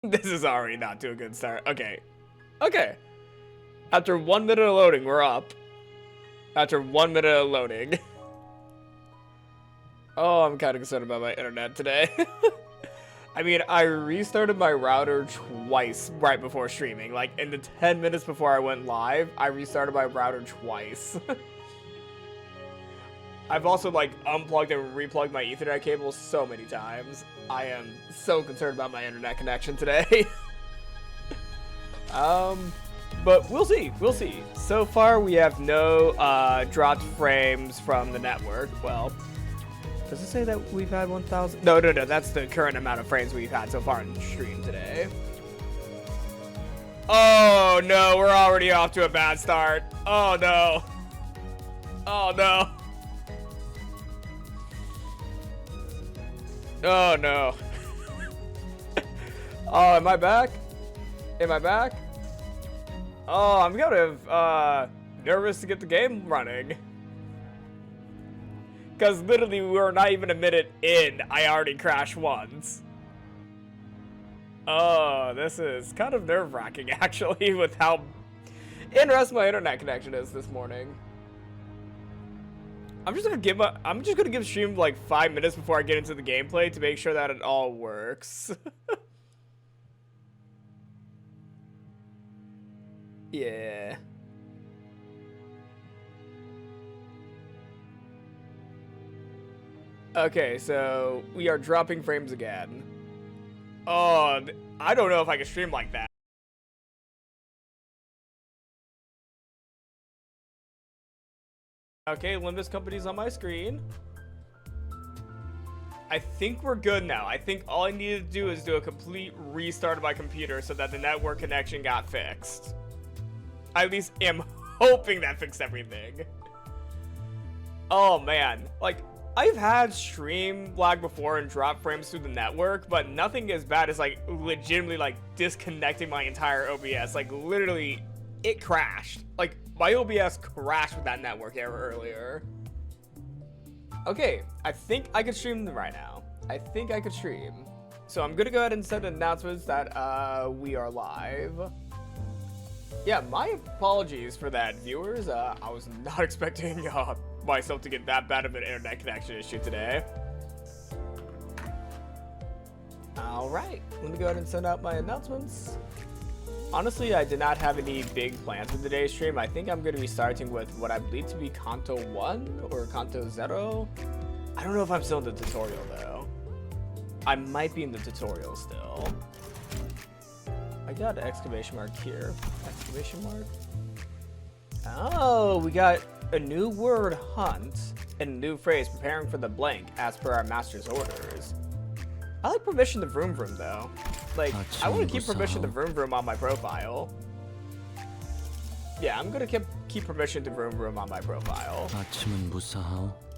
This is already not to a good start. Okay. Okay. After 1 minute of loading, we're up. After 1 minute of loading. Oh, I'm kind of concerned about my internet today. I mean, I restarted my router twice right before streaming. Like, in the 10 minutes before I went live, I restarted my router twice. I've also, like, unplugged and replugged my Ethernet cable so many times. I am so concerned about my internet connection today. But we'll see. We'll see. So far, we have no dropped frames from the network. Well, does it say that we've had 1,000? No. That's the current amount of frames we've had so far in the stream today. Oh, no. We're already off to a bad start. Oh, no. Oh, no. Oh, no. Oh, am I back? Am I back? Oh, I'm kind of nervous to get the game running. Because literally we were not even a minute in, I already crashed once. Oh, this is kind of nerve-wracking actually with how interesting my internet connection is this morning. I'm just gonna give stream like 5 minutes before I get into the gameplay to make sure that it all works. Yeah. Okay, so we are dropping frames again. Oh, I don't know if I can stream like that. Okay, Limbus Company's on my screen. I think we're good now. I think all I needed to do is do a complete restart of my computer so that the network connection got fixed. I at least am hoping that fixed everything. Oh man, like, I've had stream lag before and drop frames through the network, but nothing as bad as like legitimately like disconnecting my entire OBS. Like literally, it crashed. Like my OBS crashed with that network error earlier. Okay, I think I could stream them right now. I think I could stream. So I'm gonna go ahead and send announcements that we are live. Yeah, my apologies for that, viewers. I was not expecting myself to get that bad of an internet connection issue today. Alright, let me go ahead and send out my announcements. Honestly, I did not have any big plans for today's stream. I think I'm going to be starting with what I believe to be Canto 1 or Canto 0. I don't know if I'm still in the tutorial, though. I might be in the tutorial still. I got an exclamation mark here. Exclamation mark. Oh, we got a new word, hunt, and a new phrase, preparing for the blank, as per our master's orders. I like permission to Vroom-vroom, though. Like, I want to keep permission to Vroom-vroom on my profile. Yeah, I'm gonna keep permission to Vroom-vroom on my profile.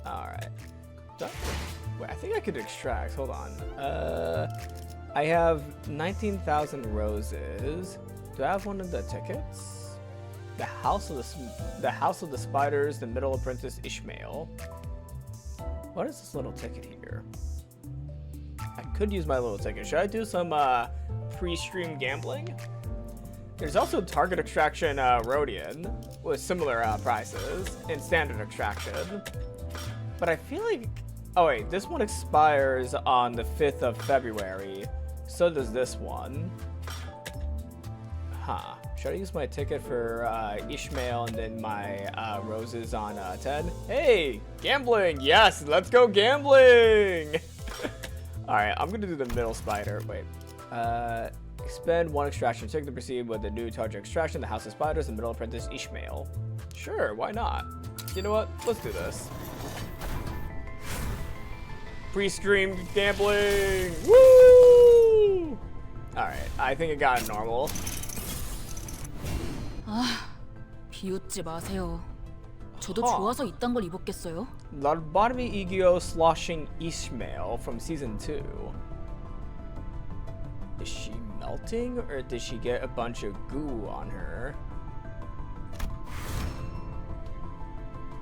Alright. Wait, I think I could extract. Hold on. I have 19,000 roses. Do I have one of the tickets? The House of the Spiders, the Middle Apprentice Ishmael. What is this little ticket here? I could use my little ticket. Should I do some pre-stream gambling? There's also Target Extraction Rhodian with similar prices and Standard Extraction. But I feel like... Oh wait, this one expires on the 5th of February. So does this one. Huh. Should I use my ticket for Ishmael and then my roses on 10? Hey! Gambling! Yes! Let's go gambling! Alright, I'm gonna do the middle spider. Wait. Expend one extraction ticket to proceed with the new Target Extraction, the House of Spiders, and Middle Apprentice Ishmael. Sure, why not? You know what? Let's do this. Pre-stream gambling! Woo! Alright, I think it got normal. 아, 비웃지 마세요. 저도 좋아서 이딴 걸 입었겠어요? Lobotomy Igio sloshing Ishmael from season 2. Is she melting or did she get a bunch of goo on her?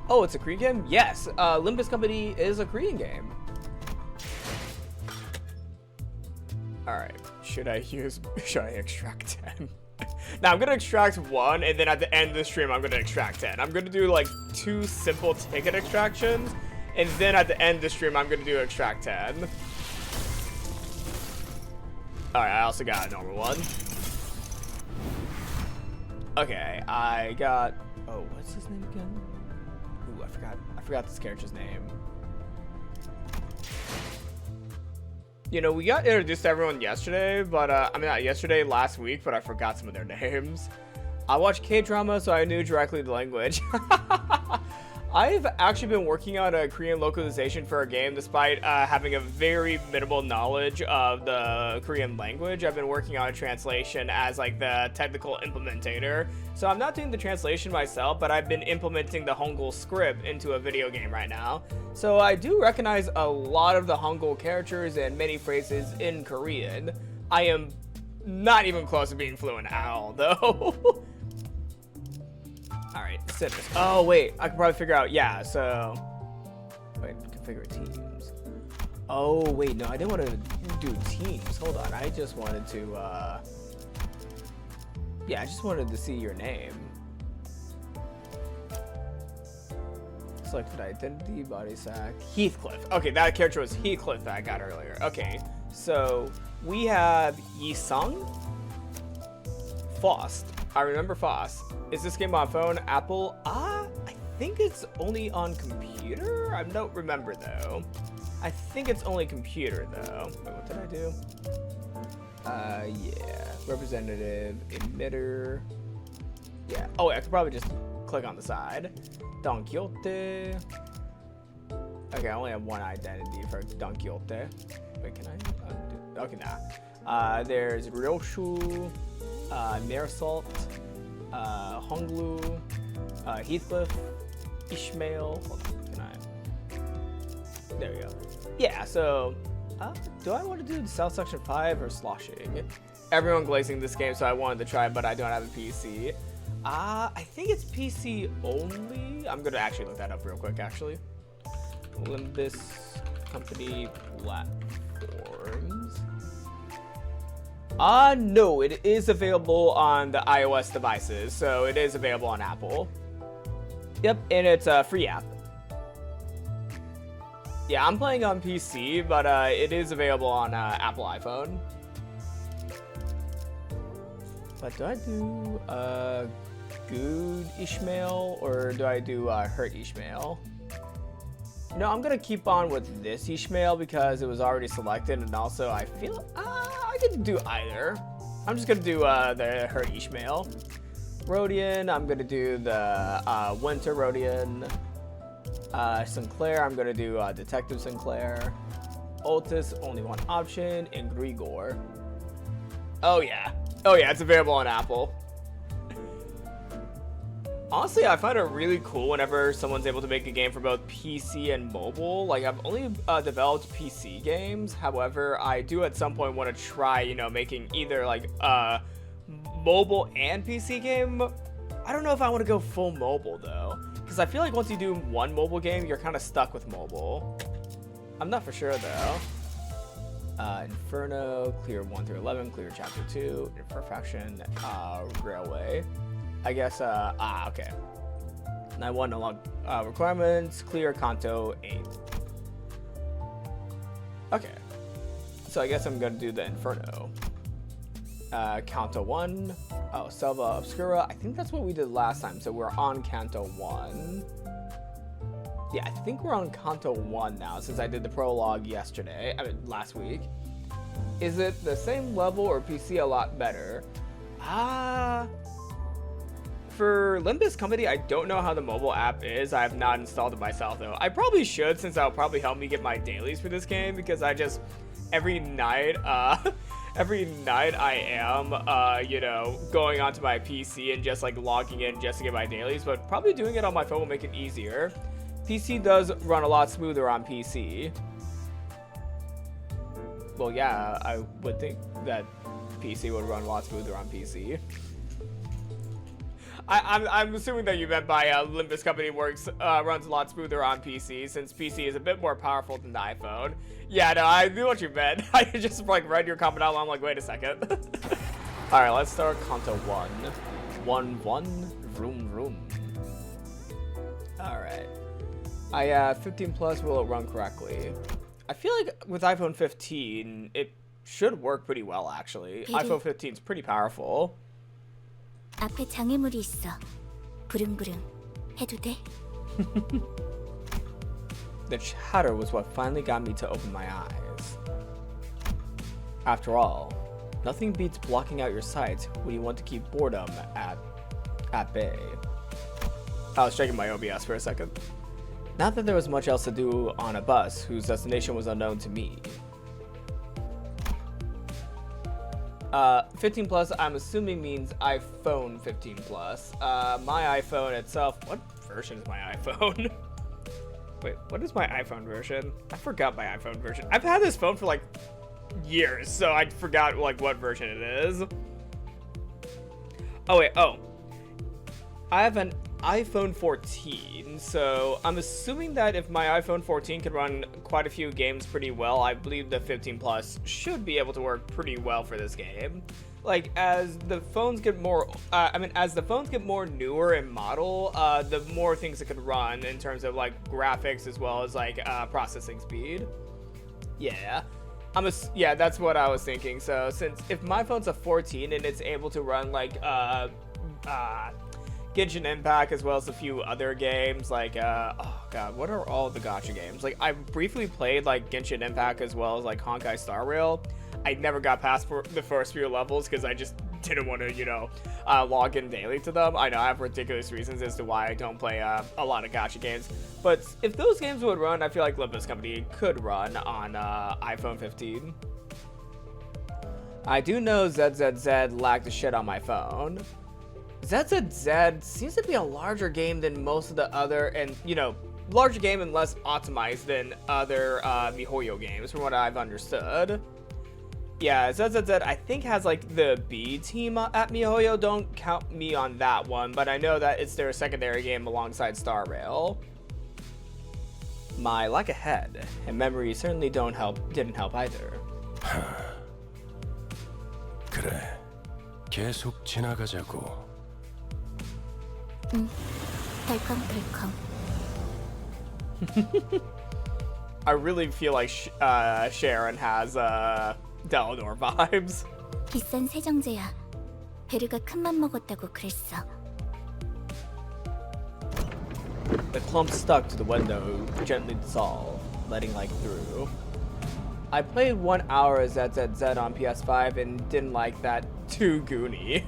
Oh, it's a Korean game? Yes, Limbus Company is a Korean game. Alright, Should I extract 10? Now I'm gonna extract 1, and then at the end of the stream, I'm gonna extract 10. I'm gonna do like 2 simple ticket extractions, and then at the end of the stream, I'm gonna do extract 10. Alright, I also got a normal one. Okay, I got... Oh, what's his name again? Ooh, I forgot this character's name. You know, we got introduced to everyone yesterday, but, I mean, not yesterday, last week, but I forgot some of their names. I watch K-drama, so I knew directly the language. I've actually been working on a Korean localization for a game, despite having a very minimal knowledge of the Korean language. I've been working on a translation as, like, the technical implementator. So I'm not doing the translation myself, but I've been implementing the Hangul script into a video game right now. So I do recognize a lot of the Hangul characters and many phrases in Korean. I am not even close to being fluent at all, though. Alright, sinners. Oh, wait. I can probably figure out. Yeah, so... Wait, configure teams. Oh, wait. No, I didn't want to do teams. Hold on. I just wanted to, Yeah, I just wanted to see your name. Selected identity, body sack. Heathcliff. Okay, that character was Heathcliff that I got earlier. Okay, so we have Yisung. Faust. I remember Faust. Is this game on phone? Apple? I think it's only on computer? I don't remember though. I think it's only computer though. Wait, what did I do? Yeah. Representative, emitter. Yeah. Oh, wait, I could probably just click on the side. Don Quixote. Okay, I only have one identity for Don Quixote. Wait, can I undo? Okay, nah. There's Ryoshu. Marisol, Honglu, Heathcliff, Ishmael. Hold on, can I? There we go. Yeah, so do I want to do the South Section 5 or sloshing? Everyone glazing this game, so I wanted to try, but I don't have a PC. I think it's PC only. I'm gonna actually look that up real quick. Actually, Limbus Company platforms. No, it is available on the iOS devices, so it is available on Apple. Yep, and it's a free app. Yeah, I'm playing on PC, but it is available on Apple iPhone. But do I do Good Ishmael or do I do Hurt Ishmael? No, I'm gonna keep on with this Ishmael because it was already selected, and also I feel I can do either. I'm just gonna do the Hurt Ishmael. Rodian, I'm gonna do the Winter Rodian. Sinclair, I'm gonna do Detective Sinclair. Otis, only one option, and Grigor. Oh yeah, it's available on Apple. Honestly, I find it really cool whenever someone's able to make a game for both PC and mobile. Like, I've only developed PC games. However, I do at some point want to try, you know, making either like mobile and PC game. I don't know if I want to go full mobile though, because I feel like once you do one mobile game, you're kind of stuck with mobile. I'm not for sure though. Inferno, clear 1 through 11, clear chapter 2, Imperfection, Railway. I guess, okay. And I want to log requirements, clear Canto 8. Okay. So I guess I'm going to do the Inferno. Canto 1. Oh, Selva Obscura. I think that's what we did last time. So we're on Canto 1. Yeah, I think we're on Canto 1 now since I did the prologue yesterday. I mean, last week. Is it the same level or PC a lot better? For Limbus Company, I don't know how the mobile app is. I have not installed it myself though. I probably should, since that'll probably help me get my dailies for this game, because I just every night I am you know, going onto my PC and just like logging in just to get my dailies, but probably doing it on my phone will make it easier. PC does run a lot smoother on PC. Well, yeah, I would think that PC would run a lot smoother on PC. I'm assuming that you meant by Limbus Company runs a lot smoother on PC, since PC is a bit more powerful than the iPhone. Yeah, no, I knew what you meant. I just like read your comment out loud. I'm like, wait a second. All right, let's start Canto 1. 1-1. Vroom-vroom. All right. 15 plus, will it run correctly? I feel like with iPhone 15, it should work pretty well, actually. iPhone 15 is pretty powerful. 앞에 장애물이 있어. 부릉부릉 해도 돼? The chatter was what finally got me to open my eyes. After all, nothing beats blocking out your sight when you want to keep boredom at bay. I was checking my OBS for a second. Not that there was much else to do on a bus whose destination was unknown to me. 15 plus, I'm assuming means iPhone 15 plus. My iPhone itself, what version is my iPhone? Wait, what is my iPhone version? I forgot my iPhone version. I've had this phone for like years, so I forgot like what version it is. Oh wait, I have an iPhone 14, so I'm assuming that if my iPhone 14 can run quite a few games pretty well, I believe the 15 plus should be able to work pretty well for this game. Like, as the phones get more, as the phones get more newer in model, the more things it can run in terms of like graphics as well as like processing speed. Yeah. Yeah, that's what I was thinking. So since if my phone's a 14 and it's able to run like Genshin Impact as well as a few other games like oh god, what are all the gacha games? Like I briefly played like Genshin Impact as well as like Honkai Star Rail. I never got past for the first few levels because I just didn't want to, log in daily to them. I know I have ridiculous reasons as to why I don't play a lot of gacha games. But if those games would run, I feel like Limbus Company could run on iPhone 15. I do know ZZZ lagged the shit on my phone. ZZZ seems to be a larger game than most of the other, and, larger game and less optimized than other MiHoYo games, from what I've understood. Yeah, ZZZ I think has like the B team at MiHoYo. Don't count me on that one, but I know that it's their secondary game alongside Star Rail. My lack of head and memory certainly didn't help either. 그래, 계속 지나가자고. 덜컹덜컹. I really feel like Sharon has Delnor vibes. 비싼 세정제야. 베르가 큰맘 먹었다고 그랬어. The clump stuck to the window, gently dissolved, letting light through. I played 1 hour as ZZZ on PS5 and didn't like that too goony.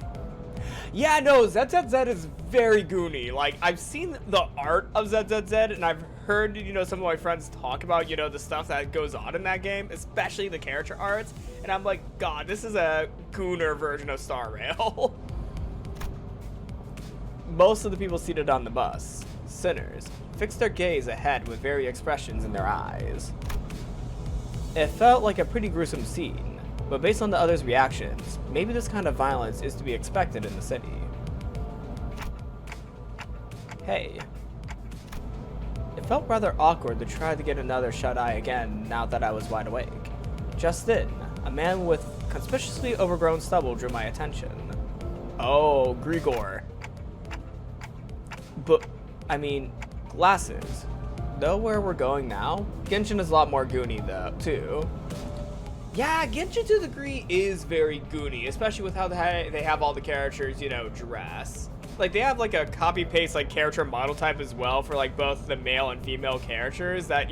Yeah, no, ZZZ is very goony. Like, I've seen the art of ZZZ, and I've heard, some of my friends talk about, the stuff that goes on in that game, especially the character arts, and I'm like, God, this is a gooner version of Star Rail. Most of the people seated on the bus, sinners, fixed their gaze ahead with varied expressions in their eyes. It felt like a pretty gruesome scene, but based on the others' reactions, maybe this kind of violence is to be expected in the city. Hey. It felt rather awkward to try to get another shut-eye again now that I was wide awake. Just then, a man with conspicuously overgrown stubble drew my attention. Oh, Grigor. But, glasses. Know where we're going now? Genshin is a lot more goony though, too. Yeah, Genshin to a degree is very goony, especially with how they have all the characters, dress. Like, they have like a copy-paste like character model type as well for like both the male and female characters that,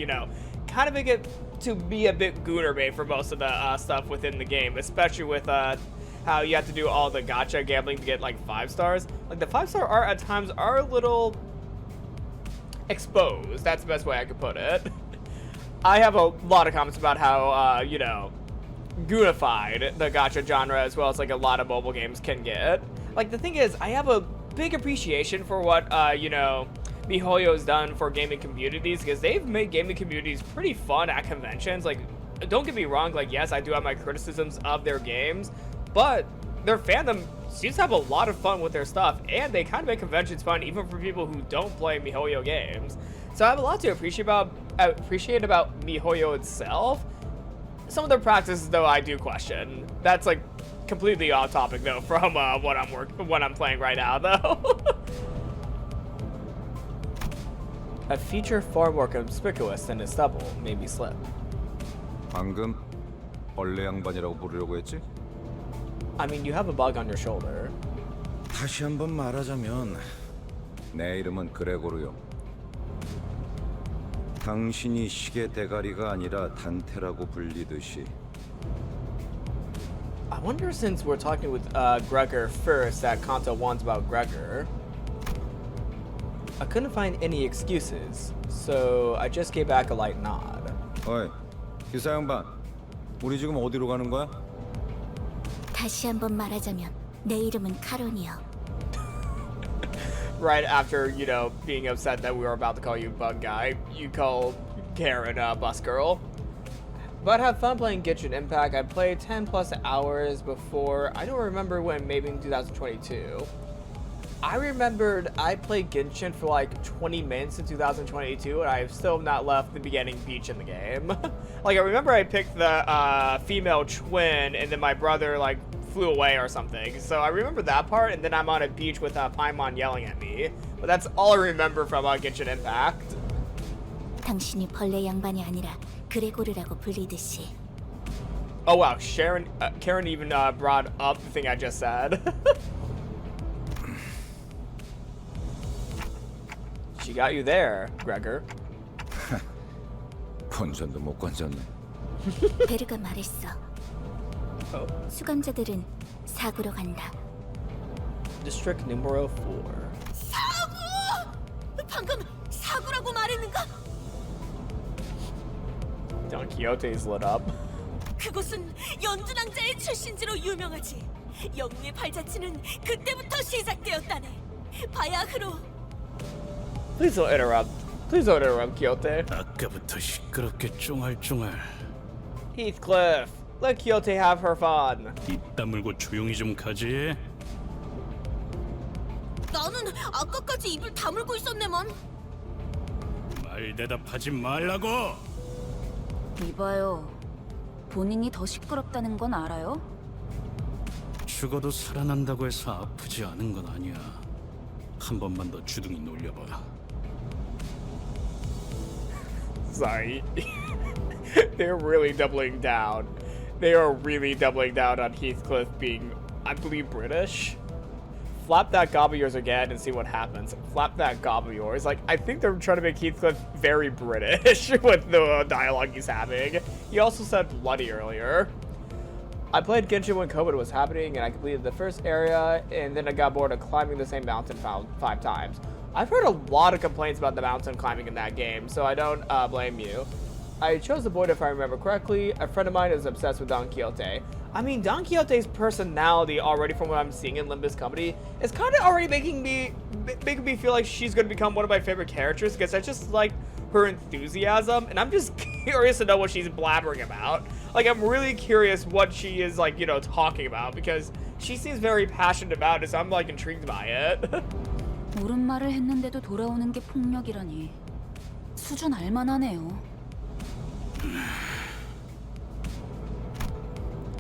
kind of make it to be a bit gooner bait for most of the stuff within the game, especially with how you have to do all the gacha gambling to get like 5 stars. Like the 5-star art at times are a little exposed. That's the best way I could put it. I have a lot of comments about how, goonified the gacha genre as well as like a lot of mobile games can get. Like the thing is, I have a big appreciation for what, MiHoYo has done for gaming communities, because they've made gaming communities pretty fun at conventions. Like, don't get me wrong, like, yes, I do have my criticisms of their games, but their fandom seems to have a lot of fun with their stuff, and they kind of make conventions fun even for people who don't play MiHoYo games. So I have a lot to appreciate about MiHoYo itself. Some of their practices, though, I do question. That's like completely off topic, though, from what I'm playing right now, though. A feature far more conspicuous than his stubble made me slip. 방금 벌레 양반이라고 부르려고 했지? I mean, you have a bug on your shoulder. 다시 한번 말하자면 내 이름은 그레고르요. 당신이 시계 대가리가 아니라 단테라고 불리듯이. I wonder, since we're talking with Gregor first, that Canto wants about Gregor. I couldn't find any excuses, so I just gave back a light nod. 어이, 기사 양반. 우리 지금 어디로 가는 거야? 다시 한번 말하자면 내 이름은 카론이요. Right after, you know, being upset that we were about to call you Bug Guy, you called Karen Bus Girl. But have fun playing Genshin Impact. I played 10 plus hours before. I don't remember when, maybe in 2022. I remembered I played Genshin for like 20 minutes in 2022, and I have still not left the beginning beach in the game. Like, I remember I picked the female twin, and then my brother like flew away or something. So I remember that part, and then I'm on a beach with Paimon yelling at me. But that's all I remember from Genshin Impact. 당신이 벌레 양반이 아니라 그레고르라고 불리듯이. Oh wow, Karen even brought up the thing I just said. She got you there, Gregor. 건전도 못 건졌네. 베르가 말했어. 수감자들은 사구로 간다. District numero 4. 사구! 방금 사구라고 말했는가? Don Quixote's lit up. 그곳은 연두낭자의 출신지로 유명하지. 영웅의 발자취는 그때부터 시작되었다네. 바야흐로. Please don't interrupt. Please don't interrupt, Quixote. 아까부터 시끄럽게 쫑알쫑알. Heathcliff, let Quixote have her fun. 입 다물고 조용히 좀 가지. 나는 아까까지 입을 다물고 있었네만. 말 대답하지 말라고. 이봐요. 본인이 더 시끄럽다는 건 알아요? 죽어도 살아난다고 해서 아프지 않은 건 아니야. 한 번만 더 주둥이 놀려봐. Sorry. They're really doubling down. They are really doubling down on Heathcliff being, I believe, British. Flap that gobble yours again and see what happens. Flap that gobble yours. Like, I think they're trying to make Heathcliff very British with the dialogue he's having. He also said bloody earlier. I played Genshin when COVID was happening, and I completed the first area, and then I got bored of climbing the same mountain 5 times. I've heard a lot of complaints about the mountain climbing in that game, so I don't blame you. I chose the board if I remember correctly. A friend of mine is obsessed with Don Quixote. I mean, Don Quixote's personality already, from what I'm seeing in Limbus Company, is kind of already making me feel like she's going to become one of my favorite characters, because I just like her enthusiasm, and I'm just curious to know what she's blabbering about. Like, I'm really curious what she is, like, you know, talking about, because she seems very passionate about it, so I'm like intrigued by it. 옳은 말을 했는데도 돌아오는 게 폭력이라니. 수준 알만하네요.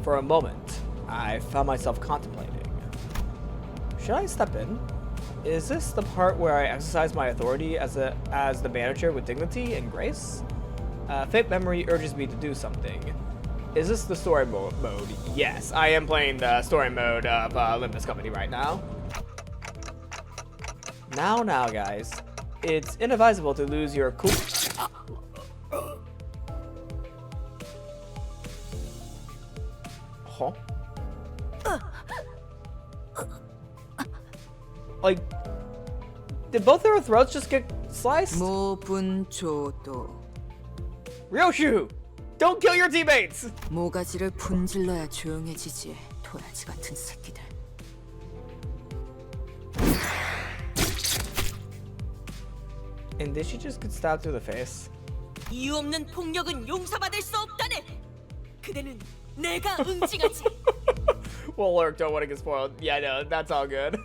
For a moment, I found myself contemplating. Should I step in? Is this the part where I exercise my authority as the manager with dignity and grace? Fake memory urges me to do something. Is this the story mode? Yes, I am playing the story mode of Limbus Company right now. Now, guys. It's inadvisable to lose your cool... Huh? Like, did both their throats just get sliced? 모분조도 Ryoshu! Don't kill your teammates! 모가지를 분질러야 조용해지지. 도라지 같은 새끼들. And did she just get stabbed through the face? 이유 없는 폭력은 용서받을 수 없다네. 그대는 내가 응징하지. Spoiler, don't want to get spoiled. Yeah, I know, that's all good.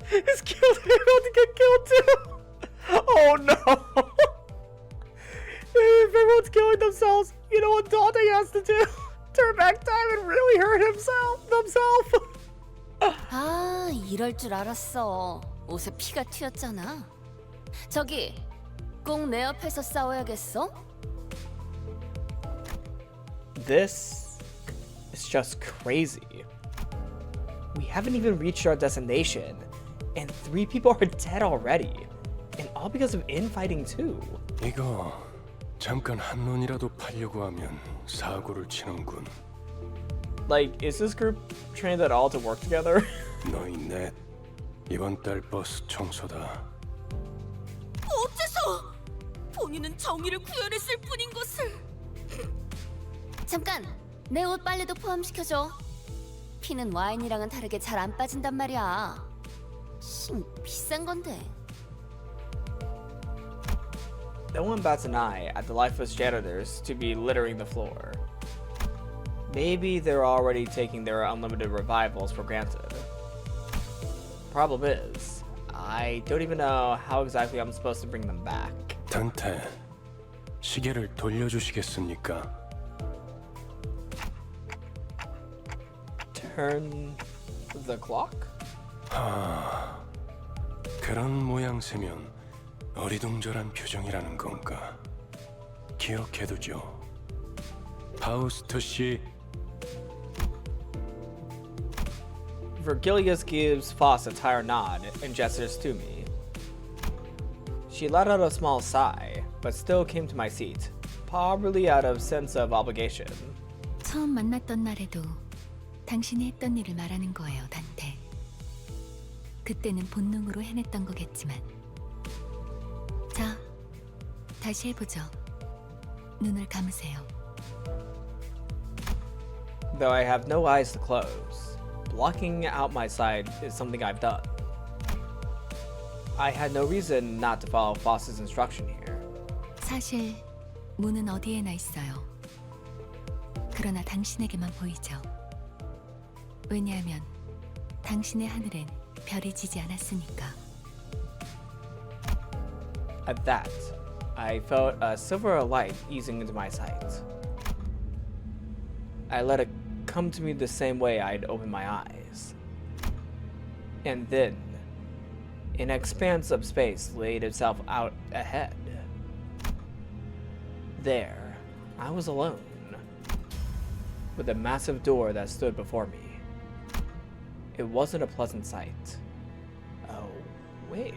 He's killed. He's about to get killed too. Oh no. If everyone's killing themselves, you know what Dante has to do? Turn back time and really hurt themselves. 아, 이럴 줄 알았어. 옷에 피가 튀었잖아. 저기, 꼭 내 옆에서 싸워야겠어? This is just crazy. We haven't even reached our destination, and 3 people are dead already, and all because of infighting too. 이거 잠깐 한 론이라도 팔려고 하면 사고를 치는군. Like, is this group trained at all to work together? 너희 넷 이번 달 버스 청소다. 어째서 본인은 정의를 구현했을 뿐인 것을. 잠깐, 내 옷 빨래도 포함시켜줘. 피는 와인이랑은 다르게 잘 안 빠진단 말이야. 비싼 건데. No one bats an eye at the lifeless janitors to be littering the floor. Maybe they're already taking their unlimited revivals for granted. Problem is, I don't even know how exactly I'm supposed to bring them back. 단테, 시계를 돌려주시겠습니까? Turn the clock? 그런 모양새면 어리둥절한 표정이라는 건가? 기억해두죠. 파우스트 씨. Vergilius gives Foss a tired nod and gestures to me. She let out a small sigh, but still came to my seat, probably out of sense of obligation. 처음 만났던 날에도 당신이 했던 일을 말하는 거예요, 단테. 그때는 본능으로 해냈던 거겠지만. 자, 다시 해보죠. 눈을 감으세요. Though I have no eyes to close, blocking out my sight is something I've done. I had no reason not to follow Foss's instruction here. 사실 문은 어디에나 있어요. 그러나 당신에게만 보이죠. 왜냐하면 당신의 하늘엔 별이 지지 않았으니까. At that, I felt a silver light easing into my sight. I let it come to me the same way I'd opened my eyes. And then, an expanse of space laid itself out ahead. There, I was alone, with a massive door that stood before me. It wasn't a pleasant sight. Oh, wait.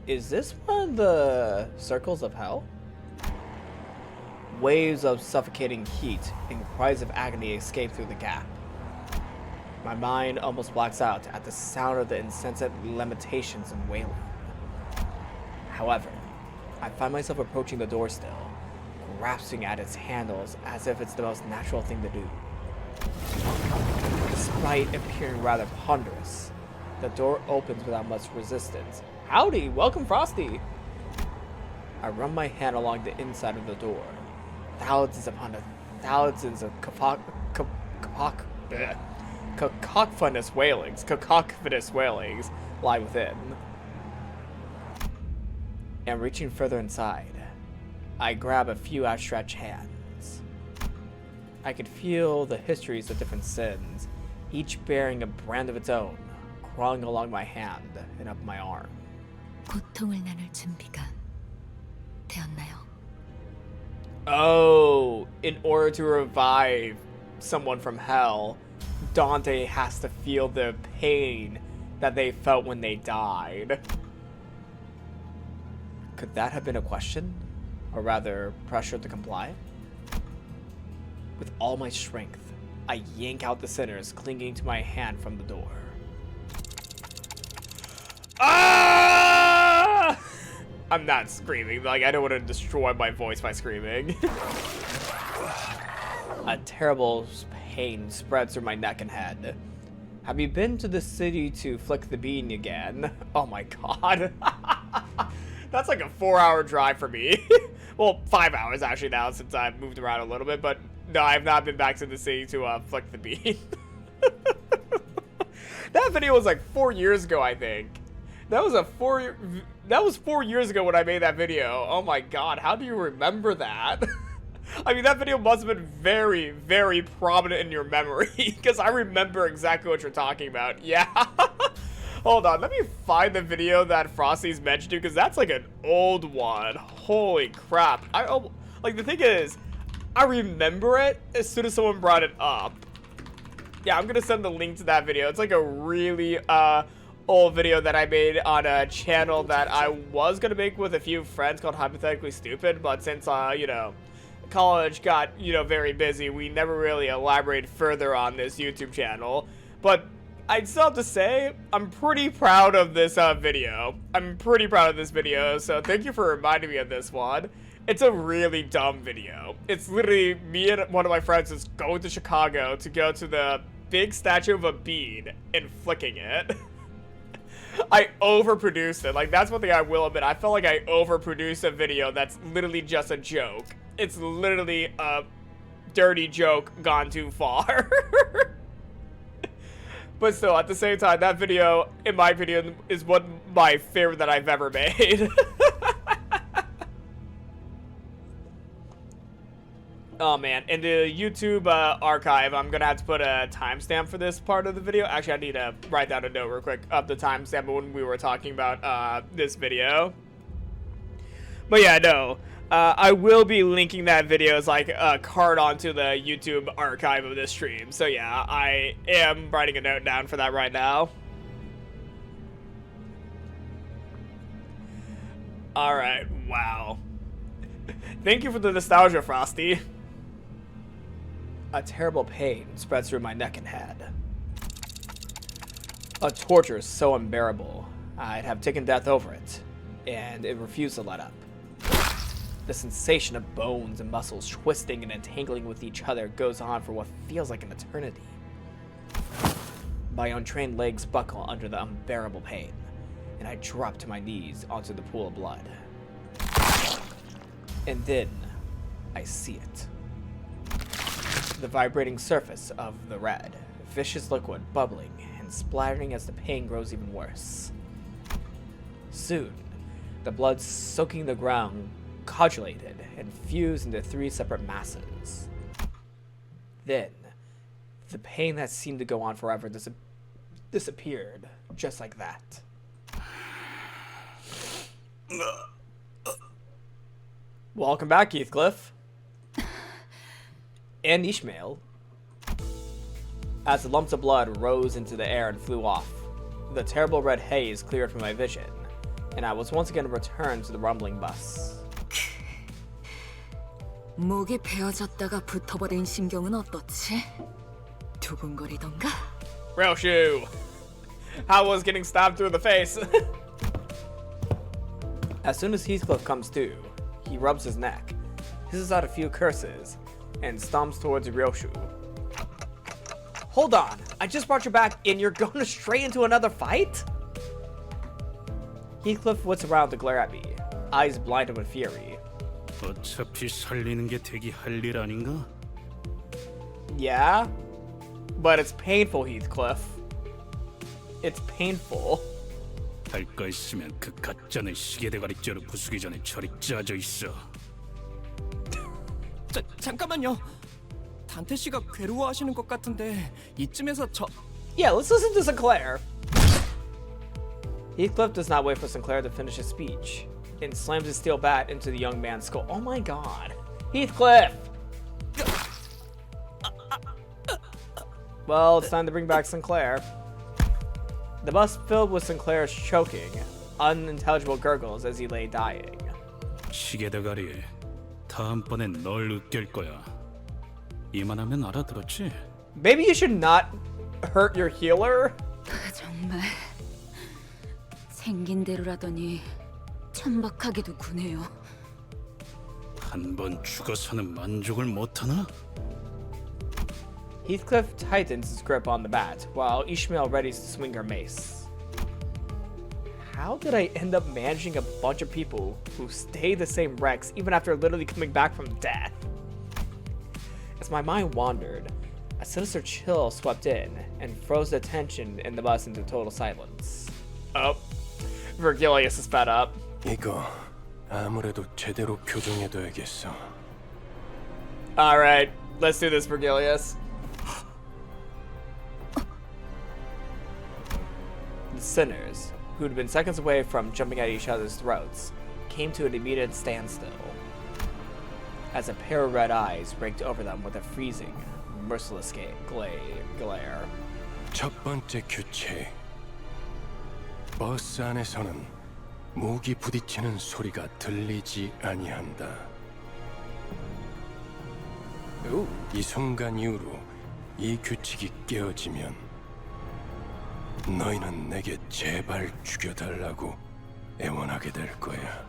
Is this one of the circles of hell? Waves of suffocating heat and cries of agony escape through the gap. My mind almost blacks out at the sound of the incessant lamentations and wailing. However, I find myself approaching the door still, grasping at its handles as if it's the most natural thing to do. Despite appearing rather ponderous, the door opens without much resistance. Howdy, welcome Frosty! I run my hand along the inside of the door. Thousands upon thousands of cacophonous wailings lie within. And reaching further inside, I grab a few outstretched hands. I could feel the histories of different sins, each bearing a brand of its own, crawling along my hand and up my arm. 고통을 나눌 준비가 되었나요? Oh, in order to revive someone from hell, Dante has to feel the pain that they felt when they died. Could that have been a question? Or rather, pressure to comply? With all my strength, I yank out the sinners clinging to my hand from the door. Ah! I'm not screaming, like I don't want to destroy my voice by screaming. A terrible pain spreads through my neck and head. Have you been to the city to flick the bean again? Oh my god. That's like a 4-hour drive for me. Well, 5 hours actually now since I've moved around a little bit, but No, I have not been back to the city to flick the bean. That video was like 4 years ago, I think. That was 4 years ago when I made that video. Oh my god, how do you remember that? I mean, that video must have been very, very prominent in your memory, because I remember exactly what you're talking about. Yeah. Hold on, let me find the video that Frosty's mentioned to, because that's like an old one. Holy crap. Like, the thing is, I remember it as soon as someone brought it up. Yeah, I'm gonna send the link to that video. It's like a really, old video that I made on a channel that I was gonna make with a few friends called Hypothetically Stupid, but since, you know, college got, you know, very busy, we never really elaborated further on this YouTube channel. But I'd still have to say, I'm pretty proud of this video. I'm pretty proud of this video, so thank you for reminding me of this one. It's a really dumb video. It's literally me and one of my friends just going to Chicago to go to the big statue of a bean and flicking it. I overproduced it. Like, that's one thing I will admit. I felt like I overproduced a video that's literally just a joke. It's literally a dirty joke gone too far. But still, at the same time, that video, in my opinion, is one of my favorite that I've ever made. Oh man, in the YouTube archive, I'm gonna have to put a timestamp for this part of the video. Actually, I need to write down a note real quick of the timestamp when we were talking about this video. But yeah, no, I will be linking that video as like a card onto the YouTube archive of this stream. So yeah, I am writing a note down for that right now. All right, wow. Thank you for the nostalgia, Frosty. A terrible pain spreads through my neck and head. A torture so unbearable, I'd have taken death over it, and it refused to let up. The sensation of bones and muscles twisting and entangling with each other goes on for what feels like an eternity. My untrained legs buckle under the unbearable pain, and I drop to my knees onto the pool of blood. And then, I see it. The vibrating surface of the red, vicious liquid bubbling and splattering as the pain grows even worse. Soon, the blood soaking the ground coagulated and fused into 3 separate masses. Then, the pain that seemed to go on forever disappeared, just like that. Welcome back, Heathcliff. And Ishmael. As the lumps of blood rose into the air and flew off, the terrible red haze cleared from my vision, and I was once again returned to the rumbling bus. 목이 베어졌다가 붙어버린 심경은 어떻지? 두근거리던가? Real shoe. How was getting stabbed through the face? As soon as Heathcliff comes to, he rubs his neck, hisses out a few curses, and stomps towards Ryoshu. Hold on, I just brought you back and you're going straight into another fight? Heathcliff whips around to glare at me, eyes blinded with fury. 어차피 살리는 게 되기 할 일 아닌가? Yeah, but it's painful, Heathcliff. It's painful. 할 거 있으면 그 가짜는 시계 대가리째로 부수기 전에 저리 짜져 있어. 잠깐만요. 단테 씨가 괴로워하시는 것 같은데 이쯤에서 저... Yeah, let's listen to Sinclair. Heathcliff does not wait for Sinclair to finish his speech and slams his steel bat into the young man's skull. Oh my god. Heathcliff! Well, it's time to bring back Sinclair. The bus filled with Sinclair's choking, unintelligible gurgles as he lay dying. 시계 대가리, 다음번엔 널 으깰 거야. 이만하면 알아들었지? Maybe you should not hurt your healer? 정말 생긴 대로라더니 천박하게도 구네요. 한 번 죽어서는 만족을 못하나? Heathcliff tightens his grip on the bat, while Ishmael readies to swing her mace. How did I end up managing a bunch of people who stay the same Rex even after literally coming back from death? as my mind wandered, a sinister chill swept in and froze the tension in the bus into total silence. Oh, Vergilius is fed up. 이거 아무래도 제대로 교정해둬야겠어. Alright, let's do this, Vergilius. The sinners, who'd been seconds away from jumping at each other's throats, came to an immediate standstill as a pair of red eyes raked over them with a freezing, merciless glare. 첫 번째 규칙. 버스 안에서는 무기 부딪히는 소리가 들리지 아니한다. 이 순간 이후로 이 규칙이 깨어지면 너희는 내게 제발 죽여달라고 애원하게 될 거야.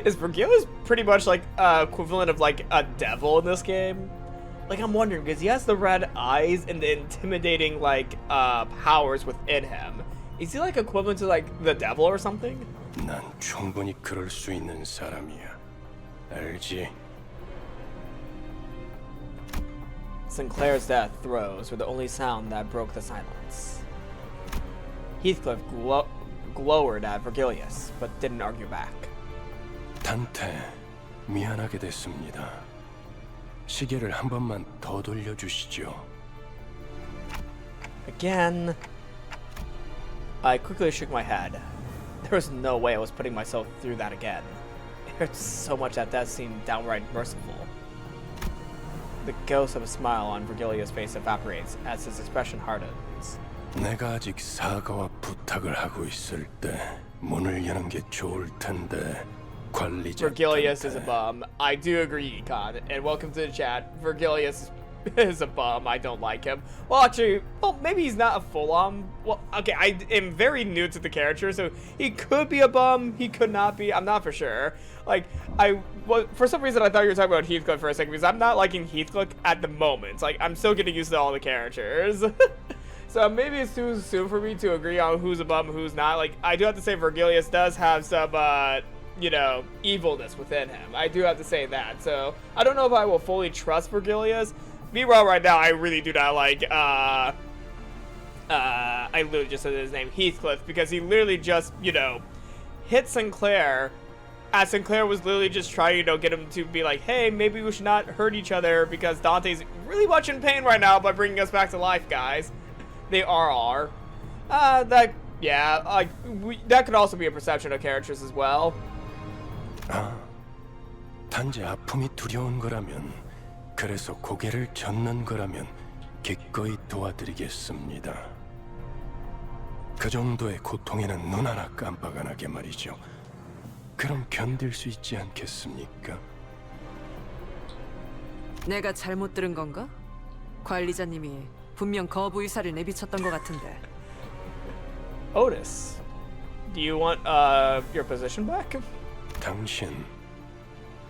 Is Vergilius pretty much like equivalent of like a devil in this game? Like, I'm wondering, because he has the red eyes and the intimidating like powers within him. Is he like equivalent to like the devil or something? 난 충분히 그럴 수 있는 사람이야. 알지? Sinclair's death throes were the only sound that broke the silence. Heathcliff glowered at Vergilius, but didn't argue back. 단테, 미안하게 됐습니다. 시계를 한 번만 더 돌려주시죠. Again. I quickly shook my head. There was no way I was putting myself through that again. It hurt so much that death seemed downright merciful. The ghost of a smile on Vergilius' face evaporates as his expression hardens. 내가 아직 사과와 부탁을 하고 있을 때 문을 여는 게 좋을 텐데. 관리자 Vergilius is a bum. I do agree, Econ. And welcome to the chat. Vergilius is a bum. I don't like him. Well, actually, well, maybe he's not a full-on. Well, okay, I am very new to the character, so he could be a bum. He could not be. I'm not for sure. Like, for some reason, I thought you were talking about Heathcliff for a second, because I'm not liking Heathcliff at the moment. Like, I'm still getting used to all the characters. So maybe it's too soon for me to agree on who's a bum and who's not. Like, I do have to say Vergilius does have some, you know, evilness within him. I do have to say that. So I don't know if I will fully trust Vergilius. Meanwhile, right now, I really do not like, I literally just said his name, Heathcliff, because he literally just, you know, hit Sinclair, as Sinclair was literally just trying, you know, get him to be like, hey, maybe we should not hurt each other because Dante's really much in pain right now by bringing us back to life, guys. They are. That, yeah, like, that could also be a perception of characters as well. 아, 단지 아픔이 두려운 거라면, 그래서 고개를 젓는 거라면 기꺼이 도와드리겠습니다. 그 정도의 고통에는 눈 하나 깜빡 안 하게 말이죠. 그럼 견딜 수 있지 않겠습니까? 내가 잘못 들은 건가? 관리자님이 분명 거부 의사를 내비쳤던 것 같은데. Otis, do you want your position back? 당신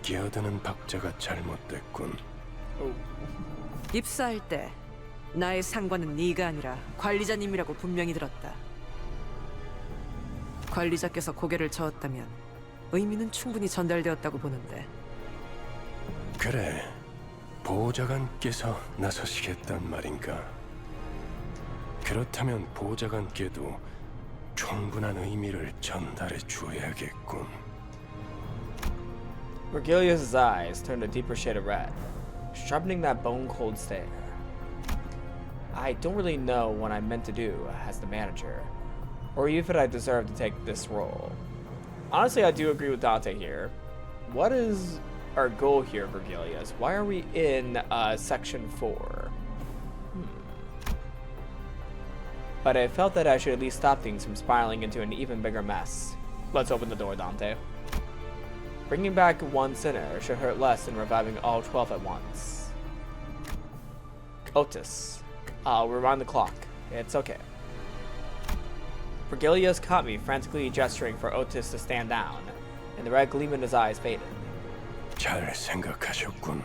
끼어드는 박자가 잘못됐군. 입사할 때 나의 상관은 네가 아니라 관리자님이라고 분명히 들었다. 관리자께서 고개를 저었다면 의미는 충분히 전달되었다고 보는데. 그래, 보좌관께서 나서시겠단 말인가? 그렇다면 보좌관께도 충분한 의미를 전달해 주어야겠군. Vergilius' eyes turned a deeper shade of red, sharpening that bone-cold stare. I don't really know what I'm meant to do as the manager, or even if I deserve to take this role. Honestly, I do agree with Dante here. What is our goal here, Vergilius? Why are we in Section 4? But I felt that I should at least stop things from spiraling into an even bigger mess. Let's open the door, Dante. Bringing back one sinner should hurt less than reviving all 12 at once. Otis, I'll rewind the clock. It's okay. Vergilius caught me frantically gesturing for Otis to stand down, and the red gleam in his eyes faded. 잘 생각하셨군.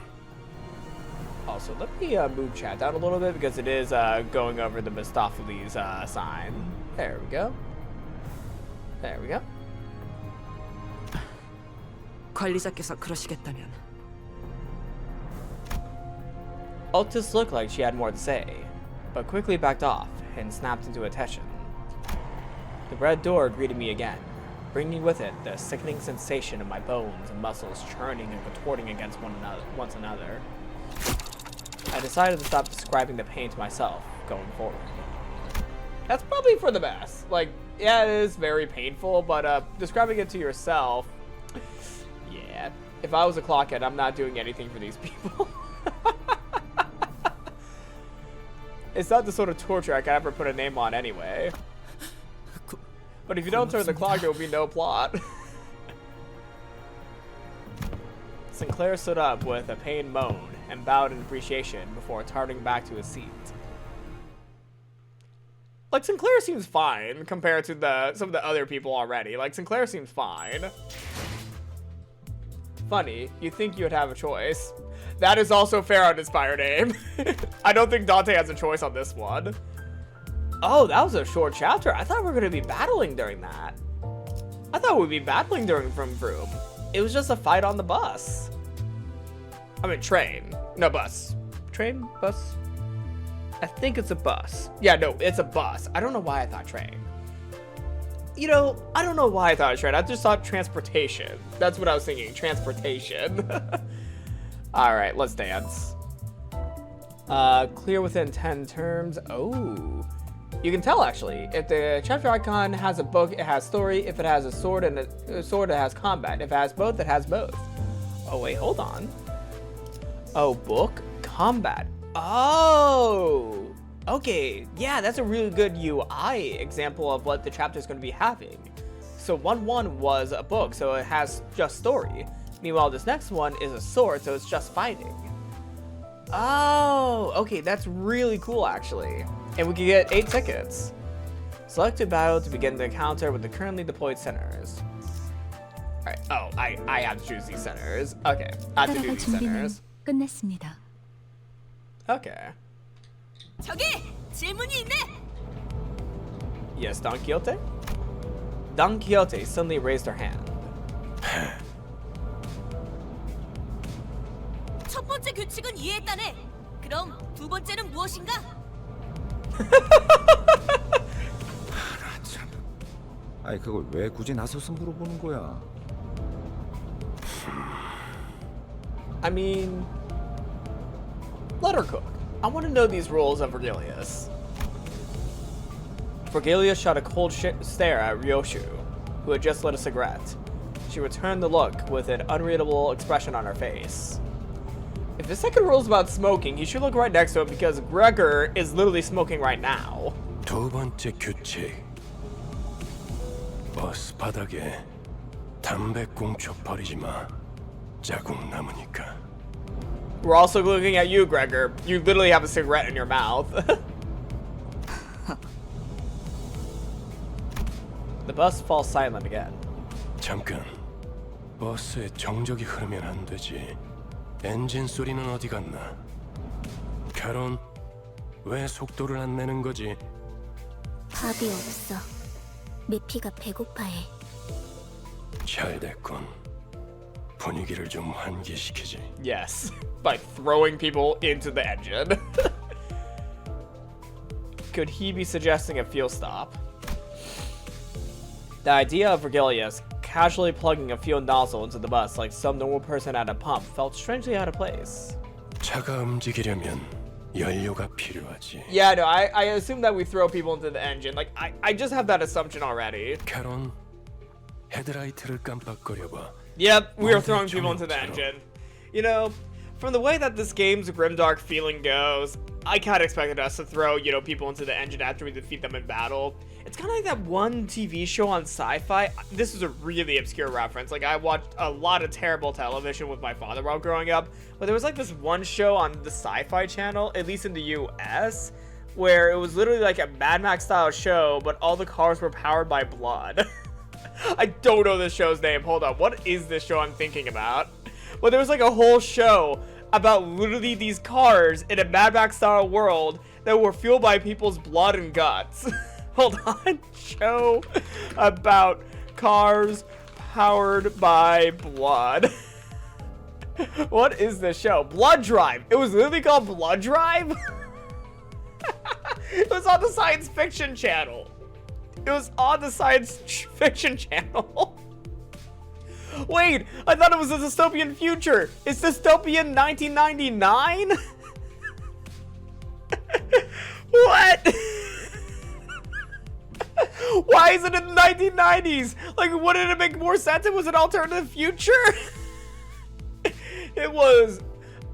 Also, let me move chat down a little bit because it is going over the Mistopheles sign. There we go. There we go. 관리자께서 그러시겠다면 Otis looked like she had more to say, but quickly backed off and snapped into attention. The red door greeted me again, bringing with it the sickening sensation of my bones and muscles churning and contorting against one another. I decided to stop describing the pain to myself going forward. That's probably for the best. Like, yeah, it is very painful, but describing it to yourself, yeah. If I was a clockhead, I'm not doing anything for these people. It's not the sort of torture I could ever put a name on anyway. But if you don't turn the clock, there will be no plot. Sinclair stood up with a pained moan and bowed in appreciation before turning back to his seat. Like, Sinclair seems fine compared to some of the other people already. Like, Sinclair seems fine. Funny, you'd think you would have a choice. That is also fair on his fire name. I don't think Dante has a choice on this one. Oh, that was a short chapter. I thought we were going to be battling during that. I thought we'd be battling during Vroom-vroom. It was just a fight on the bus. I mean, train. No, bus. Train? Bus? I think it's a bus. Yeah, no, it's a bus. I don't know why I thought train. You know, I don't know why I thought train. I just thought transportation. That's what I was thinking. Transportation. Alright, let's dance. Clear within 10 turns. Oh. You can tell, actually. If the chapter icon has a book, it has story. If it has a sword and a sword, it has combat. If it has both, it has both. Oh, wait, hold on. Oh, book, combat. Oh, okay. Yeah, that's a really good UI example of what the chapter is going to be having. So 1-1 was a book, so it has just story. Meanwhile, this next one is a sword, so it's just fighting. Oh, okay, that's really cool, actually. And we can get 8 tickets. Select a battle to begin the encounter with the currently deployed centers. Alright, oh, I have to choose these centers. Okay, I have to do these centers. 끝났습니다. Okay. 저기 질문이 있네. Yes, Don Quixote? Don Quixote suddenly raised her hand. 첫 번째 규칙은 이해했다네. 그럼 두 번째는 무엇인가? 참. 아니 그걸 왜 굳이 나서서 물어보는 거야? I mean, let her cook. I want to know these rules of Vergilius. Vergilius shot a cold stare at Ryoshu, who had just lit a cigarette. She returned the look with an unreadable expression on her face. If the second rule is about smoking, you should look right next to it because Gregor is literally smoking right now. 두 번째 규칙. 버스 바닥에 담배 꽁초 버리지 마. 자국 남으니까. We're also looking at you, Gregor. You literally have a cigarette in your mouth. The bus falls silent again. 잠깐. 버스에 정적이 흐르면 안 되지. 엔진 소리는 어디 갔나? 캐론, 왜 속도를 안 내는 거지? 밥이 없어. 내 피가 배고파해. 잘 됐군. 분위기를 좀 환기시키지. Yes, by throwing people into the engine. Could he be suggesting a fuel stop? The idea of Vergilius casually plugging a fuel nozzle into the bus like some normal person at a pump felt strangely out of place. 차가 움직이려면 연료가 필요하지. Yeah, no, I assume that we throw people into the engine. Like, I just have that assumption already. 캐론, 헤드라이트를 깜빡거려봐. Yep, we are throwing people into the engine. You know, from the way that this game's grimdark feeling goes, I kind of expected us to throw, you know, people into the engine after we defeat them in battle. It's kind of like that one TV show on Sci-Fi. This is a really obscure reference. Like, I watched a lot of terrible television with my father while growing up, but there was like this one show on the Sci-Fi channel, at least in the US, where it was literally like a Mad Max style show, but all the cars were powered by blood. I don't know this show's name. Hold on. What is this show I'm thinking about? Well, there was like a whole show about literally these cars in a Mad Max style world that were fueled by people's blood and guts. Hold on. Show about cars powered by blood. What is this show? Blood Drive. It was literally called Blood Drive? It was on the science fiction channel. It was on the science fiction channel. Wait, I thought it was a dystopian future. It's dystopian 1999? What? Why is it in the 1990s? Like, wouldn't it make more sense? It was an alternative future? It was...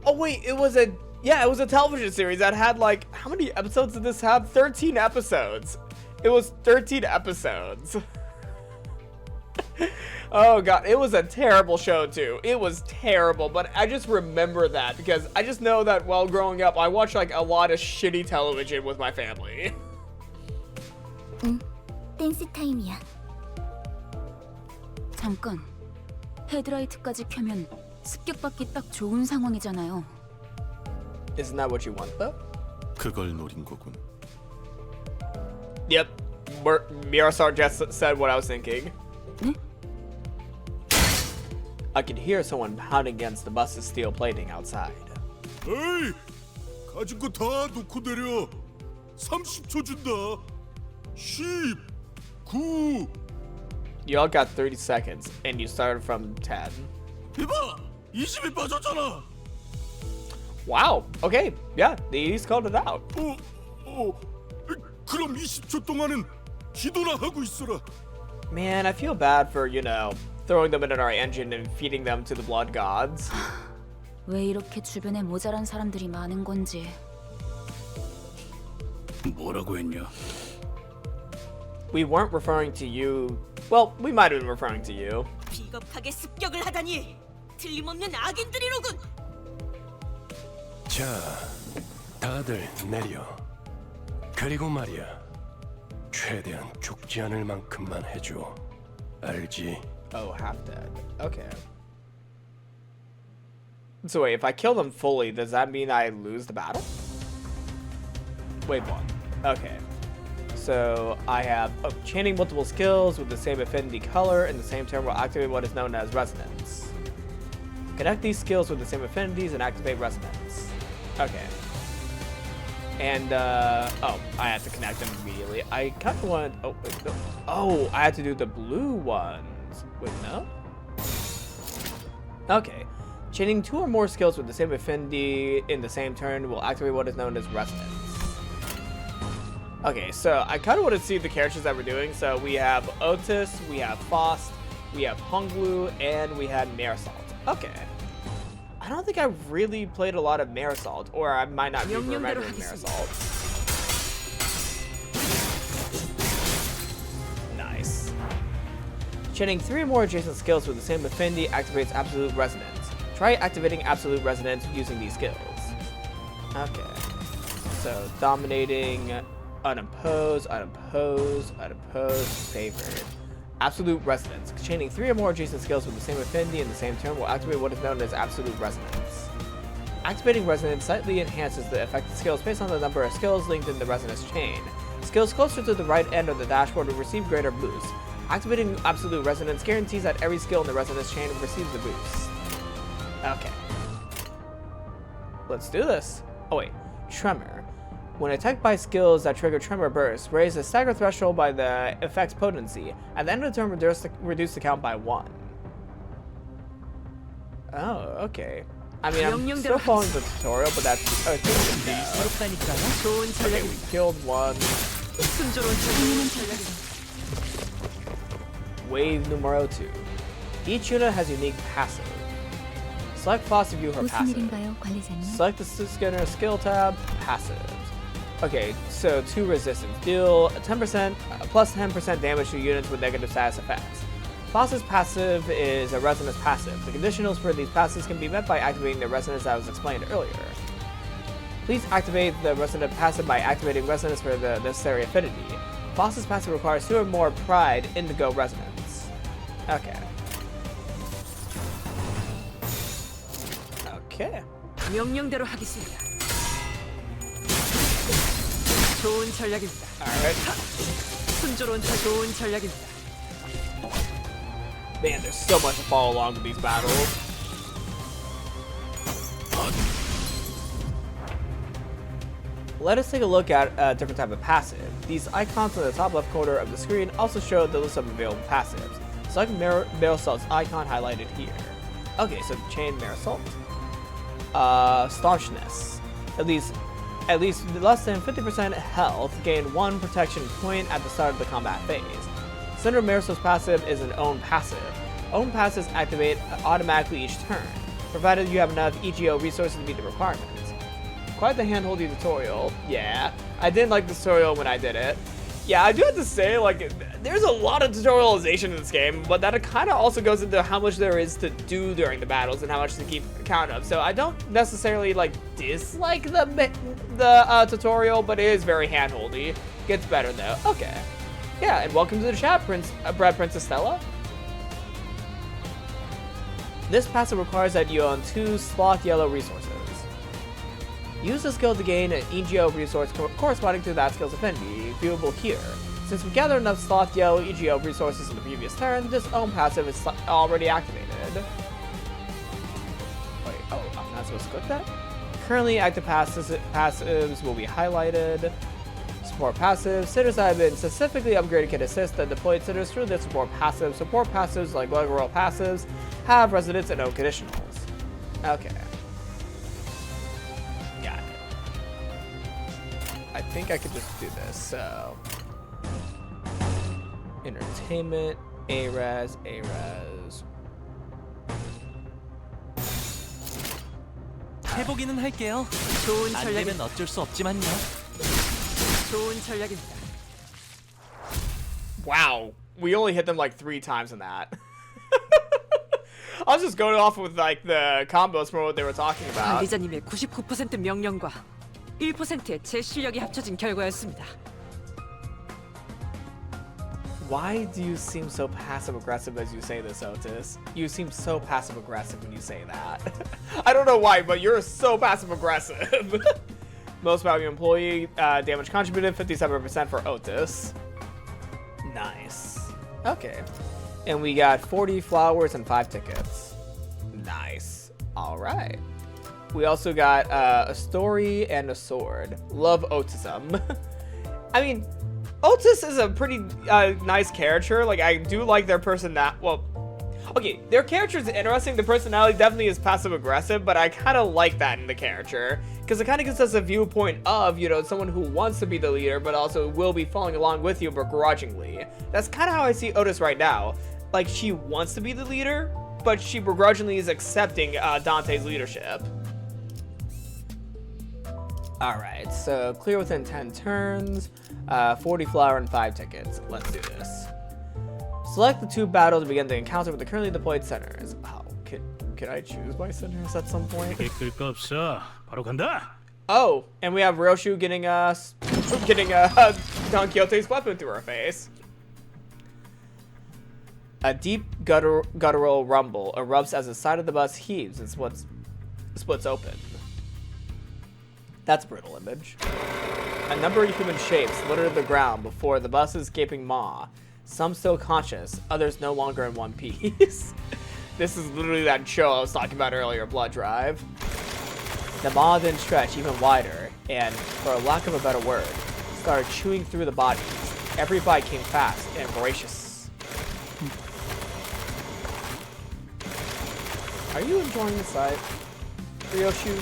Oh, wait, it was a... Yeah, it was a television series that had, like... How many episodes did this have? 13 episodes. It was 13 episodes. Oh, God. It was a terrible show, too. It was terrible, but I just remember that because I just know that while growing up, I watched, like, a lot of shitty television with my family. 댄스 타임이야. 잠깐. 헤드라이트까지 켜면 습격받기 딱 좋은 상황이잖아요. Isn't that what you want, though? 그걸 노린 거군. Yep. Mirasar just said what I was thinking. 네? I could hear someone pounding against the bus's steel plating outside. 에이! 가진 거 다 놓고 내려. 30초 준다. 10, 9. You all got 30 seconds, and you started from 10. 이봐! 20이 빠졌잖아. Wow. Okay. Yeah, the 80s called it out. 그럼 20초 동안은 기도나 하고 있어라. Man, I feel bad for, you know, throwing them into our engine and feeding them to the blood gods. 왜 이렇게 주변에 모자란 사람들이 많은 건지. 뭐라고 했냐? We weren't referring to you. Well, we might have been referring to you. 비겁하게 습격을 하다니 틀림없는 악인들이로군. 자, 다들 내려. 그리고 말이야, 최대한 죽지 않을 만큼만 해줘. 알지? Oh, half dead. Okay. So wait, if I kill them fully, does that mean I lose the battle? Wait, one. Okay. So I have chaining multiple skills with the same affinity color in the same turn will activate what is known as resonance. Connect these skills with the same affinities and activate resonance. Okay. And, oh, I have to connect them immediately. I kind of want, oh, wait, no. Oh, I have to do the blue ones. Wait, no? Okay. Chaining 2 or more skills with the same affinity in the same turn will activate what is known as resonance. Okay, so I kind of want to see the characters that we're doing. So we have Otis, we have Faust, we have Honglu, and we had Marisol. Okay. I don't think I've really played a lot of Marisol, or I might not be remembering Marisol. Nice. Chaining 3 or more adjacent skills with the same affinity activates Absolute Resonance. Try activating Absolute Resonance using these skills. Okay. So, dominating, unopposed, unopposed, unopposed, favored. Absolute Resonance. Chaining 3 or more adjacent skills with the same affinity in the same turn will activate what is known as Absolute Resonance. Activating Resonance slightly enhances the affected skills based on the number of skills linked in the Resonance chain. Skills closer to the right end of the dashboard will receive greater boosts. Activating Absolute Resonance guarantees that every skill in the Resonance chain receives a boost. Okay. Let's do this. Oh wait, Tremor. When attacked by skills that trigger Tremor Burst, raise the stagger threshold by the effect's potency. At the end of the turn, reduce the count by 1. Oh, okay. I mean, I'm still following the tutorial, but that's... Okay, we killed one. Wave numero 2. Each unit has unique passive. Select Faust to view her passive. Select the Skinner skill tab, passive. Okay, so 2 resistance. Deal 10% plus 10% damage to units with negative status effects. Faust's passive is a resonance passive. The conditionals for these passives can be met by activating the resonance that was explained earlier. Please activate the resonant passive by activating resonance for the necessary affinity. Faust's passive requires 2 or more pride indigo resonance. Okay. Okay. 명령대로 하겠습니다. 좋은 전략입니다. Alright. 순조로운 좋은 전략입니다. Man, there's so much to follow along with these battles. let us take a look at a different type of passive. These icons on the top left corner of the screen also show the list of available passives. Select Marisol's icon highlighted here. Okay, so chain Marisol. Staunchness. At least less than 50% health, gain 1 protection point at the start of the combat phase. Center Marisol's passive is an own passive. Own passives activate automatically each turn, provided you have enough EGO resources to meet the requirements. Quite the hand-holding tutorial. Yeah, I didn't like the tutorial when I did it. Yeah, I do have to say, like, there's a lot of tutorialization in this game, but that kind of also goes into how much there is to do during the battles and how much to keep count of. So I don't necessarily, like, dislike the tutorial, but it is very hand-holdy. Gets better, though. Okay. Yeah, and welcome to the chat, Brad Princess Stella. This passive requires that you own 2 sloth yellow resources. Use the skill to gain an EGO resource corresponding to that skill's affinity, viewable here. Since we gathered enough sloth yellow EGO resources in the previous turn, this own passive is already activated. Wait, oh, I'm not supposed to click that? Currently active passives will be highlighted. Support passives. Sitters that have been specifically upgraded can assist the deployed sitters through their support passives. Support passives, like roll passives, have residence and no conditionals. Okay. Got it. I think I could just do this, so... Entertainment, ARES. 해보기는 할게요. 좋은 안 되면 어쩔 수 없지만요. 좋은 전략입니다. Wow, we only hit them like 3 times in that. I was just going off with like the combos from what they were talking about. 관리자님의 99% 명령과 1%의 제 실력이 합쳐진 결과였습니다. Why do you seem so passive-aggressive as you say this, Otis? You seem so passive-aggressive when you say that. I don't know why, but you're so passive-aggressive. Most valuable employee, damage contributed, 57% for Otis. Nice. Okay. And we got 40 flowers and 5 tickets. Nice. Alright. We also got a story and a sword. Love Otism. I mean... Otis is a pretty nice character. Like, I do like their personality. Well, okay, their character is interesting. The personality definitely is passive-aggressive, but I kind of like that in the character. Because it kind of gives us a viewpoint of, you know, someone who wants to be the leader, but also will be following along with you begrudgingly. That's kind of how I see Otis right now. Like, she wants to be the leader, but she begrudgingly is accepting Dante's leadership. Alright, so clear within 10 turns, 40 flower and 5 tickets. Let's do this. Select the 2 battles to begin the encounter with the currently deployed centers. Oh, can I choose my centers at some point? 끌 거 없어. 바로 간다. Oh, and we have Ryoshu getting Don Quixote's weapon through her face. A deep guttural rumble erupts as the side of the bus heaves and splits open. That's a brutal image. A number of human shapes litter the ground before the bus's gaping maw. Some still conscious, others no longer in one piece. This is literally that show I was talking about earlier, Blood Drive. The maw then stretched even wider, and, for lack of a better word, started chewing through the bodies. Every bite came fast and voracious. Are you enjoying the sight, Ryoshu?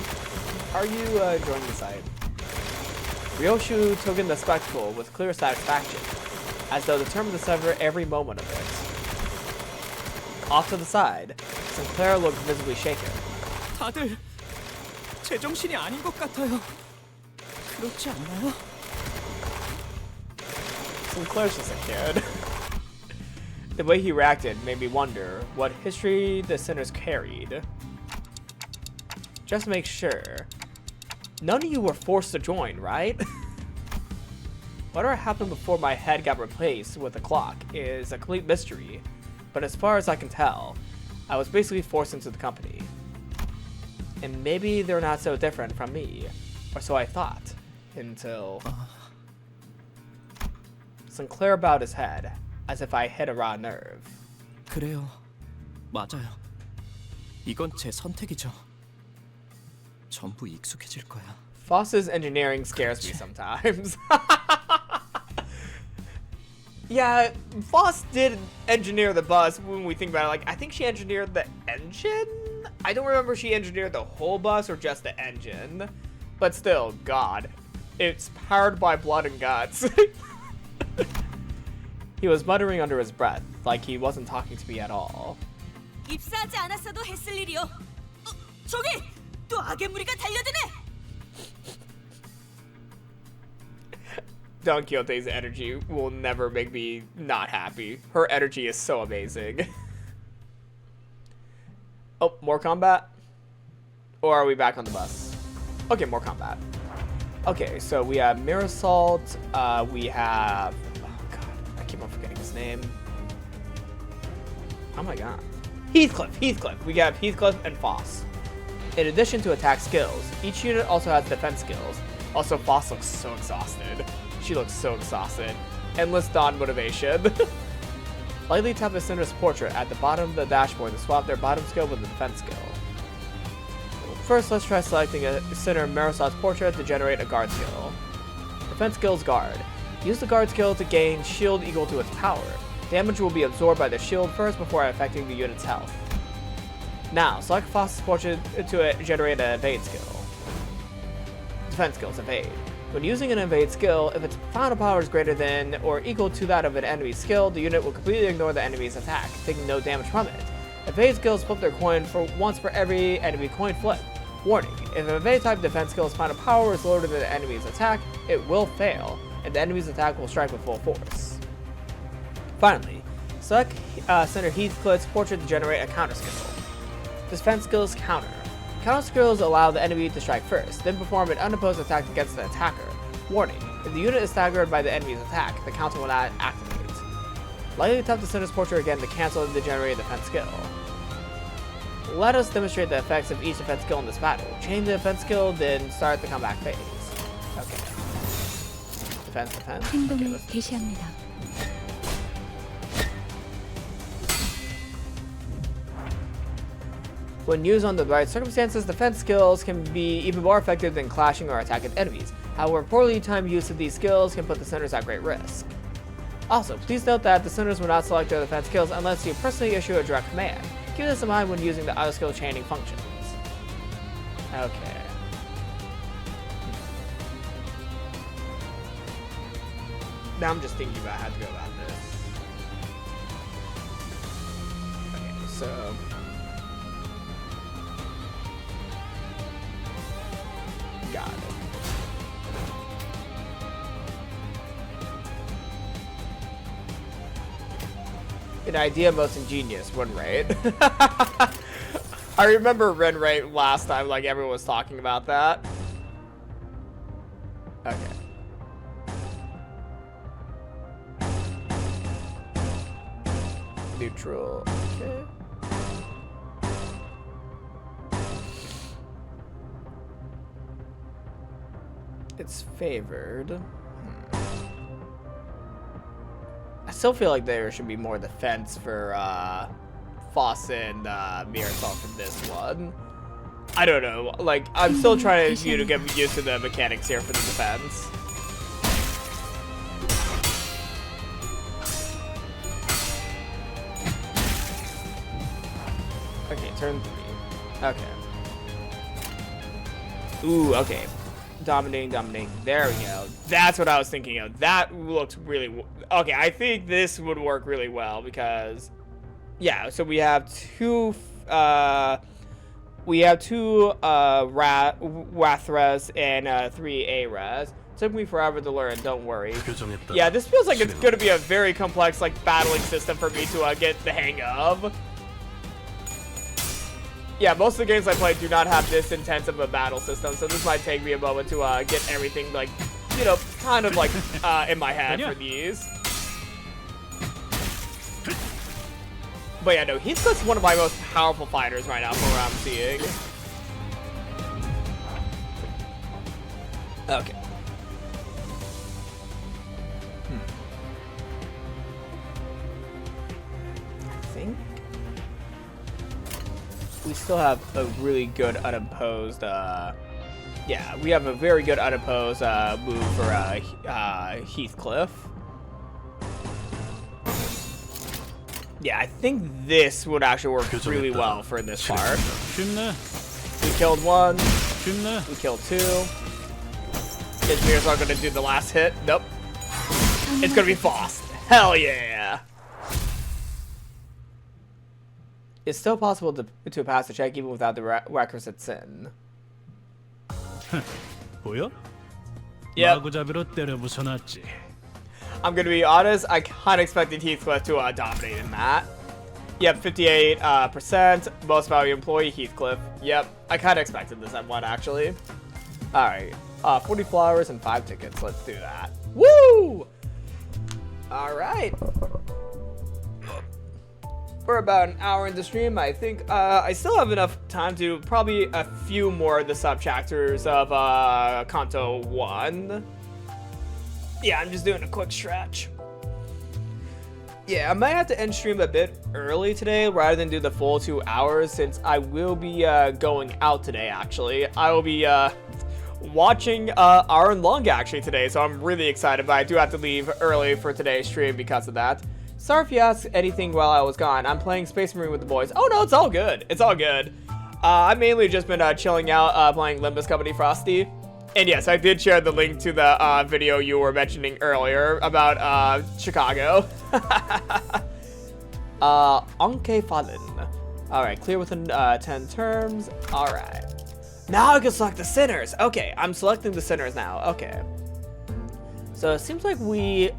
Are you enjoying the sight? Ryoshu took in the spectacle with clear satisfaction, as though determined to savor every moment of it. Off to the side, Sinclair looked visibly shaken. 다들 제정신이 아닌 것 같아요. 그렇지 않나요? Sinclair's just a kid. The way he reacted made me wonder what history the sinners carried. Just make sure. None of you were forced to join, right? Whatever happened before my head got replaced with a clock is a complete mystery, but as far as I can tell, I was basically forced into the company. And maybe they're not so different from me, or so I thought, until... Sinclair bowed his head, as if I hit a raw nerve. 그래요. 맞아요. 이건 제 선택이죠. 전부 익숙해질 거야. Foss's engineering scares me sometimes. Yeah, Foss did engineer the bus when we think about it. Like, I think she engineered the engine? I don't remember if she engineered the whole bus or just the engine. But still, God. It's powered by blood and guts. He was muttering under his breath, like he wasn't talking to me at all. 입사하지 않았어도 했을 일이요. 저기 또 악의 무리가 달려드네. Don Quixote's energy will never make me not happy. Her energy is so amazing. Oh, more combat? Or are we back on the bus? Okay, more combat. Okay, so we have Mirror Salt, we have... Oh god, I keep on forgetting his name. Oh my god. Heathcliff! We have Heathcliff and Foss. In addition to attack skills, each unit also has defense skills. Also, Foss looks so exhausted. She looks so exhausted. Endless Dawn motivation. Lightly tap the Cinder's portrait at the bottom of the dashboard to swap their bottom skill with the defense skill. First, let's try selecting a Cinder Marisol's portrait to generate a guard skill. Defense skill's guard. Use the guard skill to gain shield equal to its power. Damage will be absorbed by the shield first before affecting the unit's health. Now, select Foss's portrait to generate an evade skill. Defense skill's evade. When using an evade skill, if its final power is greater than or equal to that of an enemy's skill, the unit will completely ignore the enemy's attack, taking no damage from it. Evade skills flip their coin for once for every enemy coin flip. Warning, if an evade type defense skill's final power is lower than the enemy's attack, it will fail, and the enemy's attack will strike with full force. Finally, select Senator Heathcliff's portrait to generate a counter skill. Defense skills counter. Counter skills allow the enemy to strike first, then perform an unopposed attack against the attacker. Warning, if the unit is staggered by the enemy's attack, the counter will not activate. Lightly tap the Cinder's portrait again to cancel the generated defense skill. Let us demonstrate the effects of each defense skill in this battle. Change the defense skill, then start the comeback phase. Okay. Defense. 행동을 개시합니다. When used under the right circumstances, defense skills can be even more effective than clashing or attacking enemies. However, poorly timed use of these skills can put the Cinders at great risk. Also, please note that the Cinders will not select their defense skills unless you personally issue a direct command. Keep this in mind when using the auto skill chaining functions. Okay. Now I'm just thinking about how to go about this. Okay, so... Got it. An idea most ingenious, run rate. I remember run rate last time, like everyone was talking about that. Okay. Neutral, okay. It's favored. I still feel like there should be more defense for Foss and Mirasol for this one. I don't know. Like, I'm still trying to get used to the mechanics here for the defense. Okay, turn 3. Okay. Ooh, okay. Dominating. There we go. That's what I was thinking of. That looks really... Okay, I think this would work really well because... Yeah, so we have two... Rathras and 3 Aras. Took me forever to learn, don't worry. Yeah, this feels like it's going to be a very complex, like, battling system for me to get the hang of. Yeah, most of the games I play do not have this intense of a battle system, so this might take me a moment to get everything, like, you know, kind of, like, in my head for these. But yeah, no, Heathcliff's one of my most powerful fighters right now from what I'm seeing. Okay. I think we still have a really good unopposed Yeah, we have a very good unopposed move for Heathcliff. Yeah, I think this would actually work really well for this part. 쉽네. We killed one. 쉽네. We killed two. Is Mirza gonna do the last hit? Nope. It's gonna be Faust. Hell yeah! It's still possible to pass the check even without the requisite sin. 보여? Yep. 마구잡이로 때려 부숴놨지. I'm gonna be honest, I kinda expected Heathcliff to dominate in that. Yep, 58%. Most valuable employee, Heathcliff. Yep, I kinda expected this at one, actually. Alright, 40 flowers and 5 tickets. Let's do that. Woo! Alright. We're about an hour into stream. I think I still have enough time to probably a few more of the sub-chapters of Canto 1. Yeah, I'm just doing a quick stretch. Yeah, I might have to end stream a bit early today rather than do the full 2 hours since I will be going out today, actually. I will be watching Iron Lung actually today, so I'm really excited, but I do have to leave early for today's stream because of that. Sorry if you asked anything while I was gone. I'm playing Space Marine with the boys. Oh no, it's all good. It's all good. I've mainly just been chilling out playing Limbus Company Frosty. And yes, I did share the link to the video you were mentioning earlier about Chicago. Enkephalin. Alright, clear within 10 terms. Alright. Now I can select the sinners. Okay, I'm selecting the sinners now. Okay. So it seems like we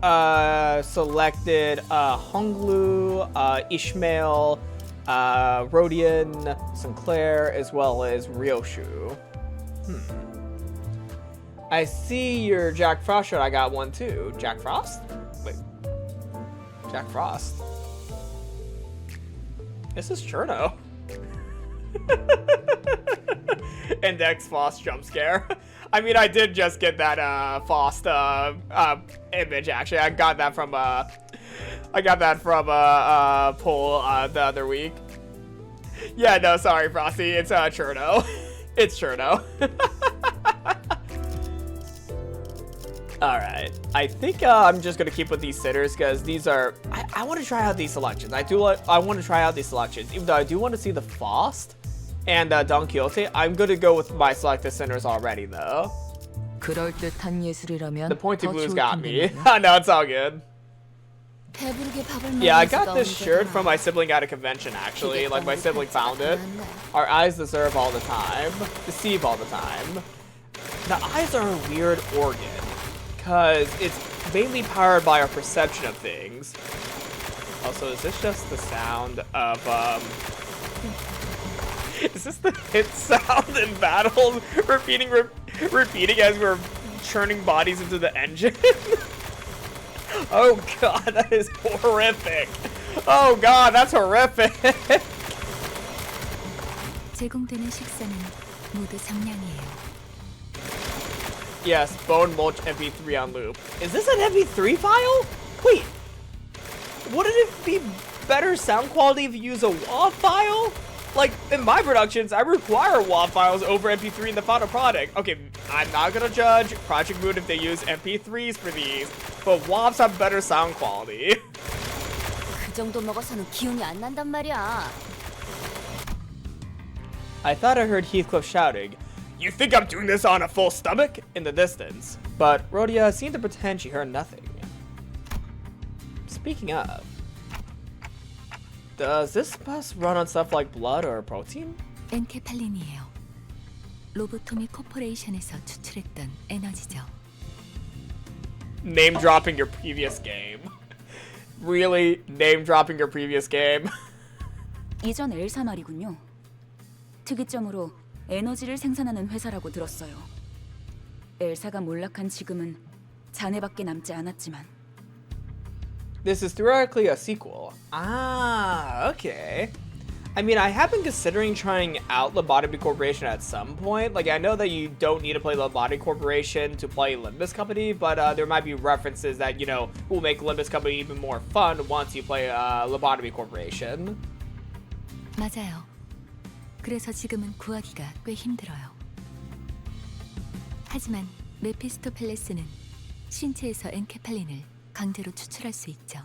selected Honglu, Ishmael, Rodian, Sinclair, as well as Ryoshu. I see your Jack Frost shirt. I got one too. Jack Frost? Wait. Jack Frost. This is Cherno. Index Faust jump scare. I mean, I did just get that Faust image. Actually, I got that from Poll the other week. Yeah, no, sorry, Frosty. It's Cherno. It's Cherno. All right, I think I'm just gonna keep with these sitters because these are. I want to try out these selections. I want to try out these selections, even though I do want to see the Faust and Don Quixote. I'm gonna go with my selected sinners already, though. The pointy blues got me. No, it's all good. Yeah, I got this shirt from my sibling at a convention, actually. Like, my sibling found it. Our eyes deserve all the time. Deceive all the time. The eyes are a weird organ, because it's mainly powered by our perception of things. Also, is this just the sound of, is this the hit sound in battle? Repeating as we're churning bodies into the engine? Oh god, that is horrific. Oh god, that's horrific. 제공되는 식사는 모두 정량이에요. Yes, Bone Mulch MP3 on loop. Is this an MP3 file? Wait, wouldn't it be better sound quality if you use a WAV file? Like, in my productions, I require WAV files over MP3 in the final product. Okay, I'm not gonna judge Project Moon if they use MP3s for these, but WAVs have better sound quality. 그 정도 먹어서는 기운이 안 난단 말이야. I thought I heard Heathcliff shouting, "You think I'm doing this on a full stomach?" in the distance, but Rhodia seemed to pretend she heard nothing. Speaking of, does this bus run on stuff like blood or protein? 엔케팔린이에요. 로보토미 코퍼레이션에서 추출했던 에너지죠. Name dropping your previous game. Really? Name dropping your previous game? 이전 엘사 말이군요. 특이점으로 에너지를 생산하는 회사라고 들었어요. 엘사가 몰락한 지금은 잔해밖에 남지 않았지만. This is theoretically a sequel. Ah, okay. I mean, I have been considering trying out Lobotomy Corporation at some point. Like, I know that you don't need to play Lobotomy Corporation to play Limbus Company, but there might be references that, you know, will make Limbus Company even more fun once you play Lobotomy Corporation. 맞아요. 그래서 지금은 구하기가 꽤 힘들어요. 하지만 메피스토펠레스는 신체에서 엔케팔린을 강제로 추출할 수 있죠.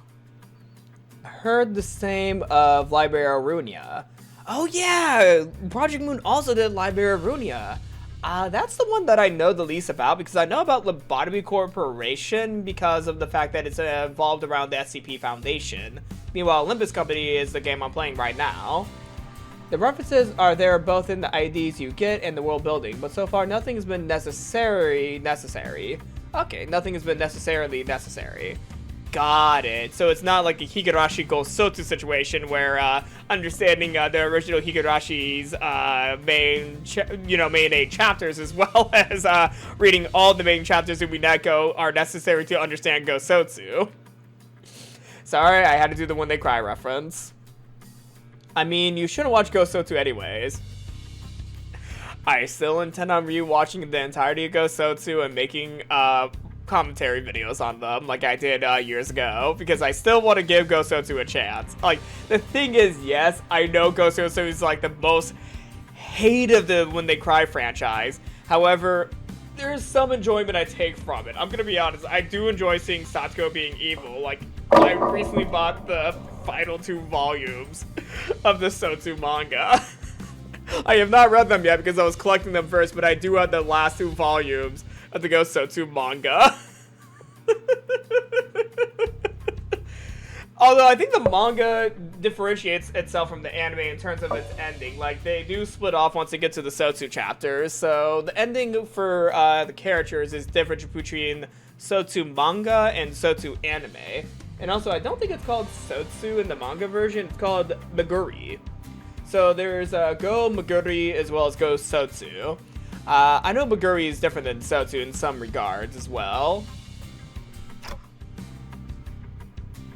Heard the same of Liberia Runia. Oh yeah, Project Moon also did Liberia Runia. That's the one that I know the least about because I know about Lobotomy Corporation because of the fact that it's evolved around the SCP Foundation. Meanwhile, Limbus Company is the game I'm playing right now. The references are there both in the IDs you get and the world building, but so far nothing has been necessary. Okay, nothing has been necessarily necessary. Got it. So it's not like a Higurashi Go Sotu situation where understanding the original Higurashi's main 8 chapters as well as reading all the main chapters in Mineko are necessary to understand Go Sotsu. Sorry, I had to do the When They Cry reference. I mean, you shouldn't watch Go Sotsu anyways. I still intend on rewatching the entirety of Go Sotsu and making commentary videos on them like I did years ago because I still want to give Go Sotsu a chance. Like, the thing is, yes, I know Go Sotsu is like the most hate of the When They Cry franchise. However, there's some enjoyment I take from it. I'm gonna be honest, I do enjoy seeing Satsuko being evil. Like, I recently bought the final 2 volumes of the Sotsu manga. I have not read them yet because I was collecting them first, but I do have the last 2 volumes of the Go Sotsu manga. Although I think the manga differentiates itself from the anime in terms of its ending. Like, they do split off once they get to the Sotsu chapters. So the ending for the characters is different between Sotsu manga and Sotsu anime. And also, I don't think it's called Sotsu in the manga version. It's called Meguri. So there's Go Meguri as well as Go Sotsu. I know Meguri is different than Sotsu in some regards as well.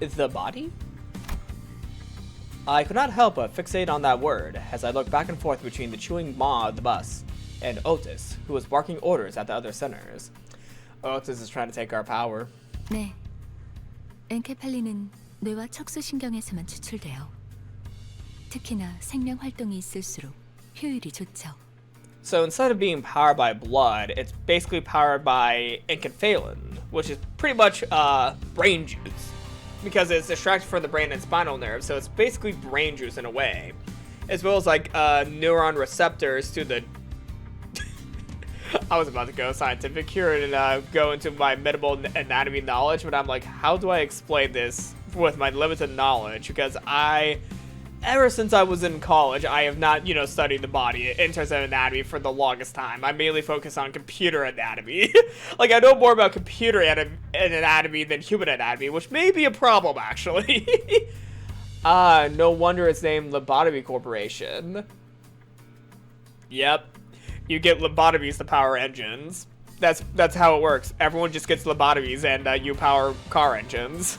Is the body? I could not help but fixate on that word as I looked back and forth between the chewing maw of the bus and Otis, who was barking orders at the other sinners. Otis is trying to take our power. 네, 엔케팔린은 뇌와 척수신경에서만 추출돼요. 특히나 생명 활동이 있을수록 효율이 좋죠. So instead of being powered by blood, it's basically powered by Enkephalin, which is pretty much brain juice, because it's extracted from the brain and spinal nerve, so it's basically brain juice in a way, as well as like neuron receptors to the. I was about to go scientific here and go into my medical anatomy knowledge, but I'm like, how do I explain this with my limited knowledge? Because ever since I was in college, I have not, studied the body in terms of anatomy for the longest time. I mainly focus on computer anatomy. Like, I know more about computer anatomy than human anatomy, which may be a problem, actually. No wonder it's named Lobotomy Corporation. Yep. You get lobotomies to power engines. That's how it works. Everyone just gets lobotomies and you power car engines.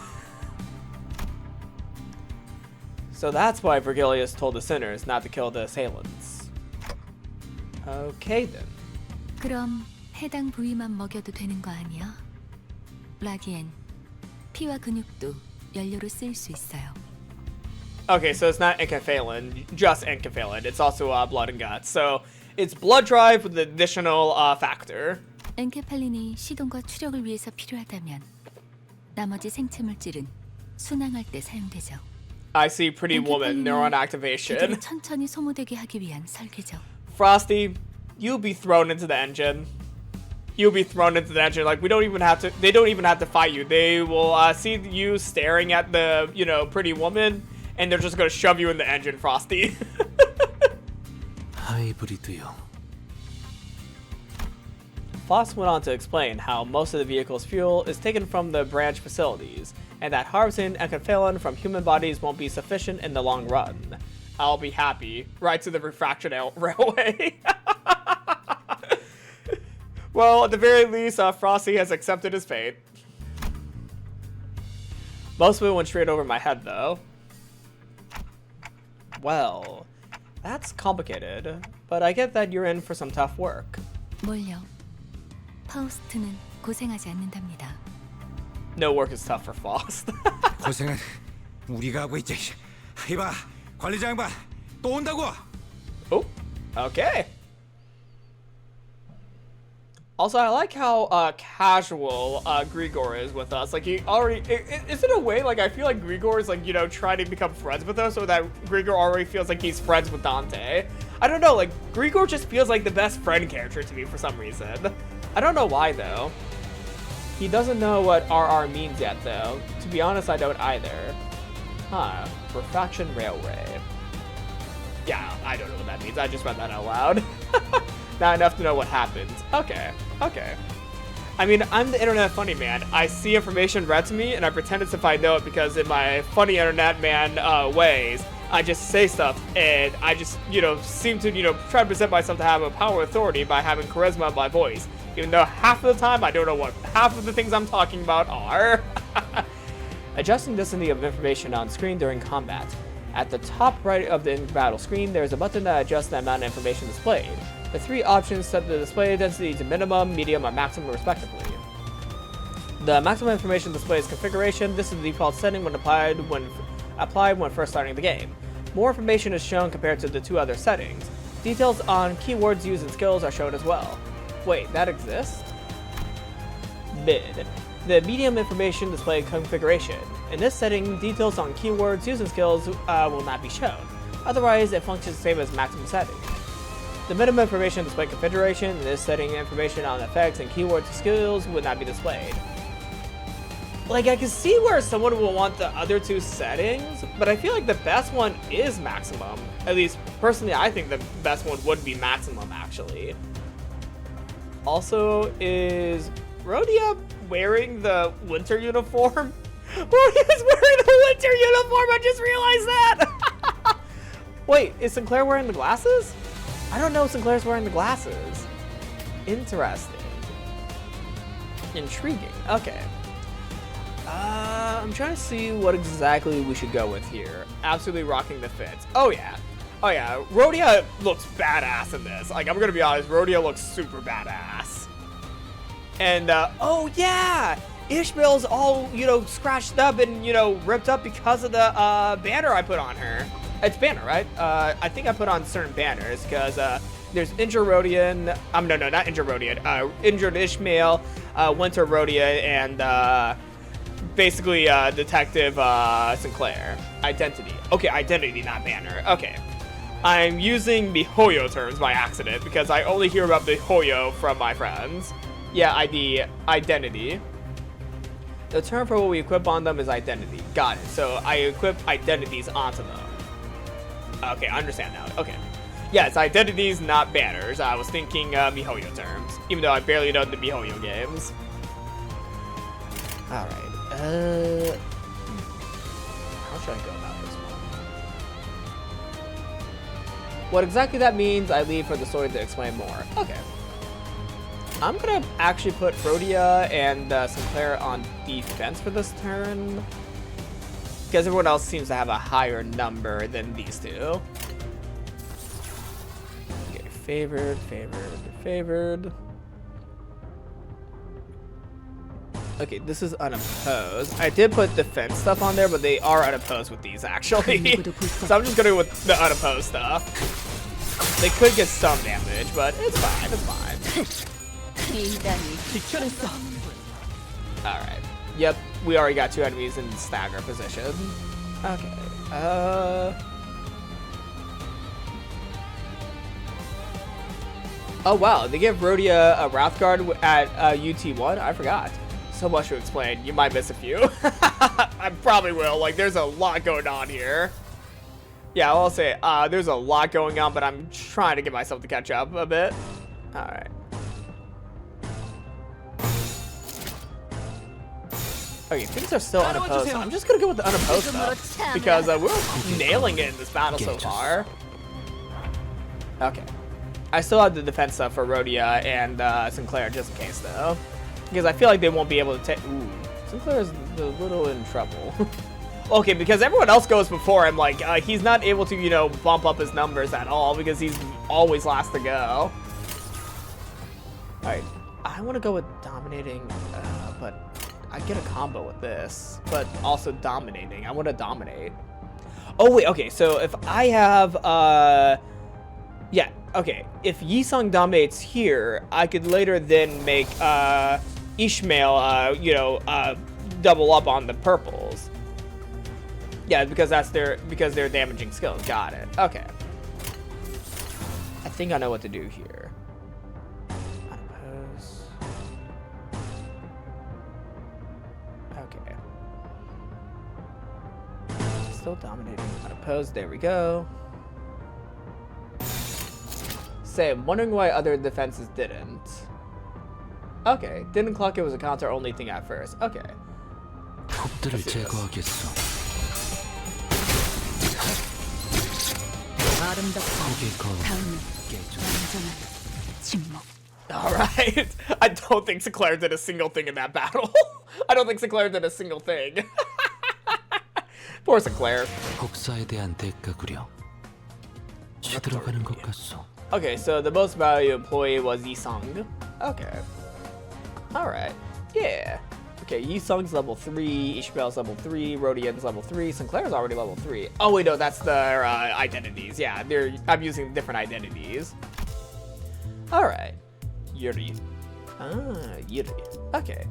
So that's why Virgilius told the sinners not to kill the assailants. Okay then. 그럼 해당 부위만 먹여도 되는 거 아니야? 라기엔 피와 근육도 연료로 쓰일 수 있어요. Okay, so it's not Enkephalin, just Enkephalin. It's also blood and guts. So it's blood drive with an additional factor. 엔케팔린이 시동과 추력을 위해서 필요하다면 나머지 생체 물질은 순항할 때 사용되죠. I see Pretty Woman, neuron activation. 천천히 소모되게 하기 위한 설계죠. Frosty, you'll be thrown into the engine. You'll be thrown into the engine. Like, they don't even have to fight you. They will see you staring at the, Pretty Woman, and they're just gonna shove you in the engine, Frosty. 하이브리드요. Foss went on to explain how most of the vehicle's fuel is taken from the branch facilities, and that harvesting Enkephalin from human bodies won't be sufficient in the long run. I'll be happy. Right to the refraction railway. Well, at the very least, Frosty has accepted his fate. Most of it went straight over my head, though. Well, that's complicated, but I get that you're in for some tough work. 뭘요? 파우스트는 고생하지 않는답니다. No work is tough for Faust. 고생은 우리가 하고 있지. 이봐, 관리자 양반 또 온다고. Oh, okay. Also, I like how casual Grigor is with us. Like, he already... Is it a way, like, I feel like Grigor is, like, you know, trying to become friends with us, or that Grigor already feels like he's friends with Dante. I don't know, like, Grigor just feels like the best friend character to me for some reason. I don't know why, though. He doesn't know what RR means yet, though. To be honest, I don't either. Huh. Refraction Railway. Yeah, I don't know what that means. I just read that out loud. Not enough to know what happens. Okay, okay. I mean, I'm the internet funny man. I see information read to me, and I pretend as if I know it because in my funny internet man ways, I just say stuff, and I just, you know, seem to, you know, try to present myself to have a power authority by having charisma in my voice. Even though half of the time, I don't know what half of the things I'm talking about are. Adjusting density of information on screen during combat. At the top right of the battle screen, there's a button that adjusts the amount of information displayed. The three options set the display density to minimum, medium, or maximum respectively. The maximum information displays configuration. This is the default setting when applied when first starting the game. More information is shown compared to the two other settings. Details on keywords used and skills are shown as well. Wait, that exists? Mid. The medium information display configuration. In this setting, details on keywords used and skills will not be shown. Otherwise, it functions the same as maximum setting. The minimum information display configuration. In this setting, information on effects and keywords and skills would not be displayed. Like, I can see where someone will want the other two settings, but I feel like the best one is maximum. At least, personally, I think the best one would be maximum, actually. Also, is Rhodia wearing the winter uniform? Rhodia's wearing the winter uniform, I just realized that! Wait, is Sinclair wearing the glasses? I don't know if Sinclair's wearing the glasses. Interesting. Intriguing, okay. I'm trying to see what exactly we should go with here. Absolutely rocking the fits. Oh yeah. Oh yeah, Rhodia looks badass in this. Like, I'm gonna be honest, Rhodia looks super badass. And, oh yeah! Ishmael's all, you know, scratched up and, you know, ripped up because of the, banner I put on her. It's banner, right? I think I put on certain banners, because, there's Injured Rhodian, no, not Injured Rhodian, Injured Ishmael, Winter Rhodia, and, basically, Detective, Sinclair. Identity. Okay, identity, not banner. Okay. I'm using miHoYo terms by accident, because I only hear about miHoYo from my friends. Yeah, identity. The term for what we equip on them is identity. Got it. So I equip identities onto them. Okay, I understand now. Okay. Yeah, it's identities, not banners. I was thinking miHoYo terms, even though I barely know the miHoYo games. Alright. How should I go about this one? What exactly that means, I leave for the story to explain more. Okay. I'm gonna actually put Rhodia and Sinclair on defense for this turn, because everyone else seems to have a higher number than these two. Okay, favored. Okay, this is unopposed. I did put defense stuff on there, but they are unopposed with these, actually. So I'm just gonna go with the unopposed stuff. They could get some damage, but it's fine, it's fine. Alright. Yep, we already got two enemies in stagger position. Okay. Oh wow, they give Rhodia a Wrathguard at UT1? I forgot. So much to explain. You might miss a few. I probably will. Like, there's a lot going on here. Yeah, I'll say, there's a lot going on, but I'm trying to get myself to catch up a bit. Alright. Okay, things are still unopposed. So I'm just gonna go with the unopposed stuff, because we're nailing it in this battle so far. Okay. I still have the defense stuff for Rhodia and Sinclair, just in case, though. Because I feel like they won't be able to take... Ooh, Sinclair's a little in trouble. Okay, because everyone else goes before him, like, he's not able to, you know, bump up his numbers at all, because he's always last to go. Alright, I want to go with dominating, but I get a combo with this, but also dominating. I want to dominate. Oh, wait, okay, so if I have, yeah, okay, if Yisung dominates here, I could later then make Ishmael, double up on the purples. Yeah, because they're damaging skills. Got it. Okay. I think I know what to do here. Unopposed. Okay. Still dominating. Unopposed. There we go. Say, I'm wondering why other defenses didn't. Okay, didn't clock it was a counter only thing at first. Okay. 폭들을 제거하겠어. Alright. I don't think Sinclair did a single thing in that battle. I don't think Sinclair did a single thing. Poor Sinclair. 복사에 대한 대가구려. 시들어가는 것 같소. Okay, so the most valuable employee was Yisung. Okay. Alright. Yeah. Okay, Yisung's level 3, Ishmael's level 3, Rodian's level 3, Sinclair's already level 3. Oh wait, no, that's their identities. Yeah, I'm using different identities. Alright. Yuri. Yuri. Okay.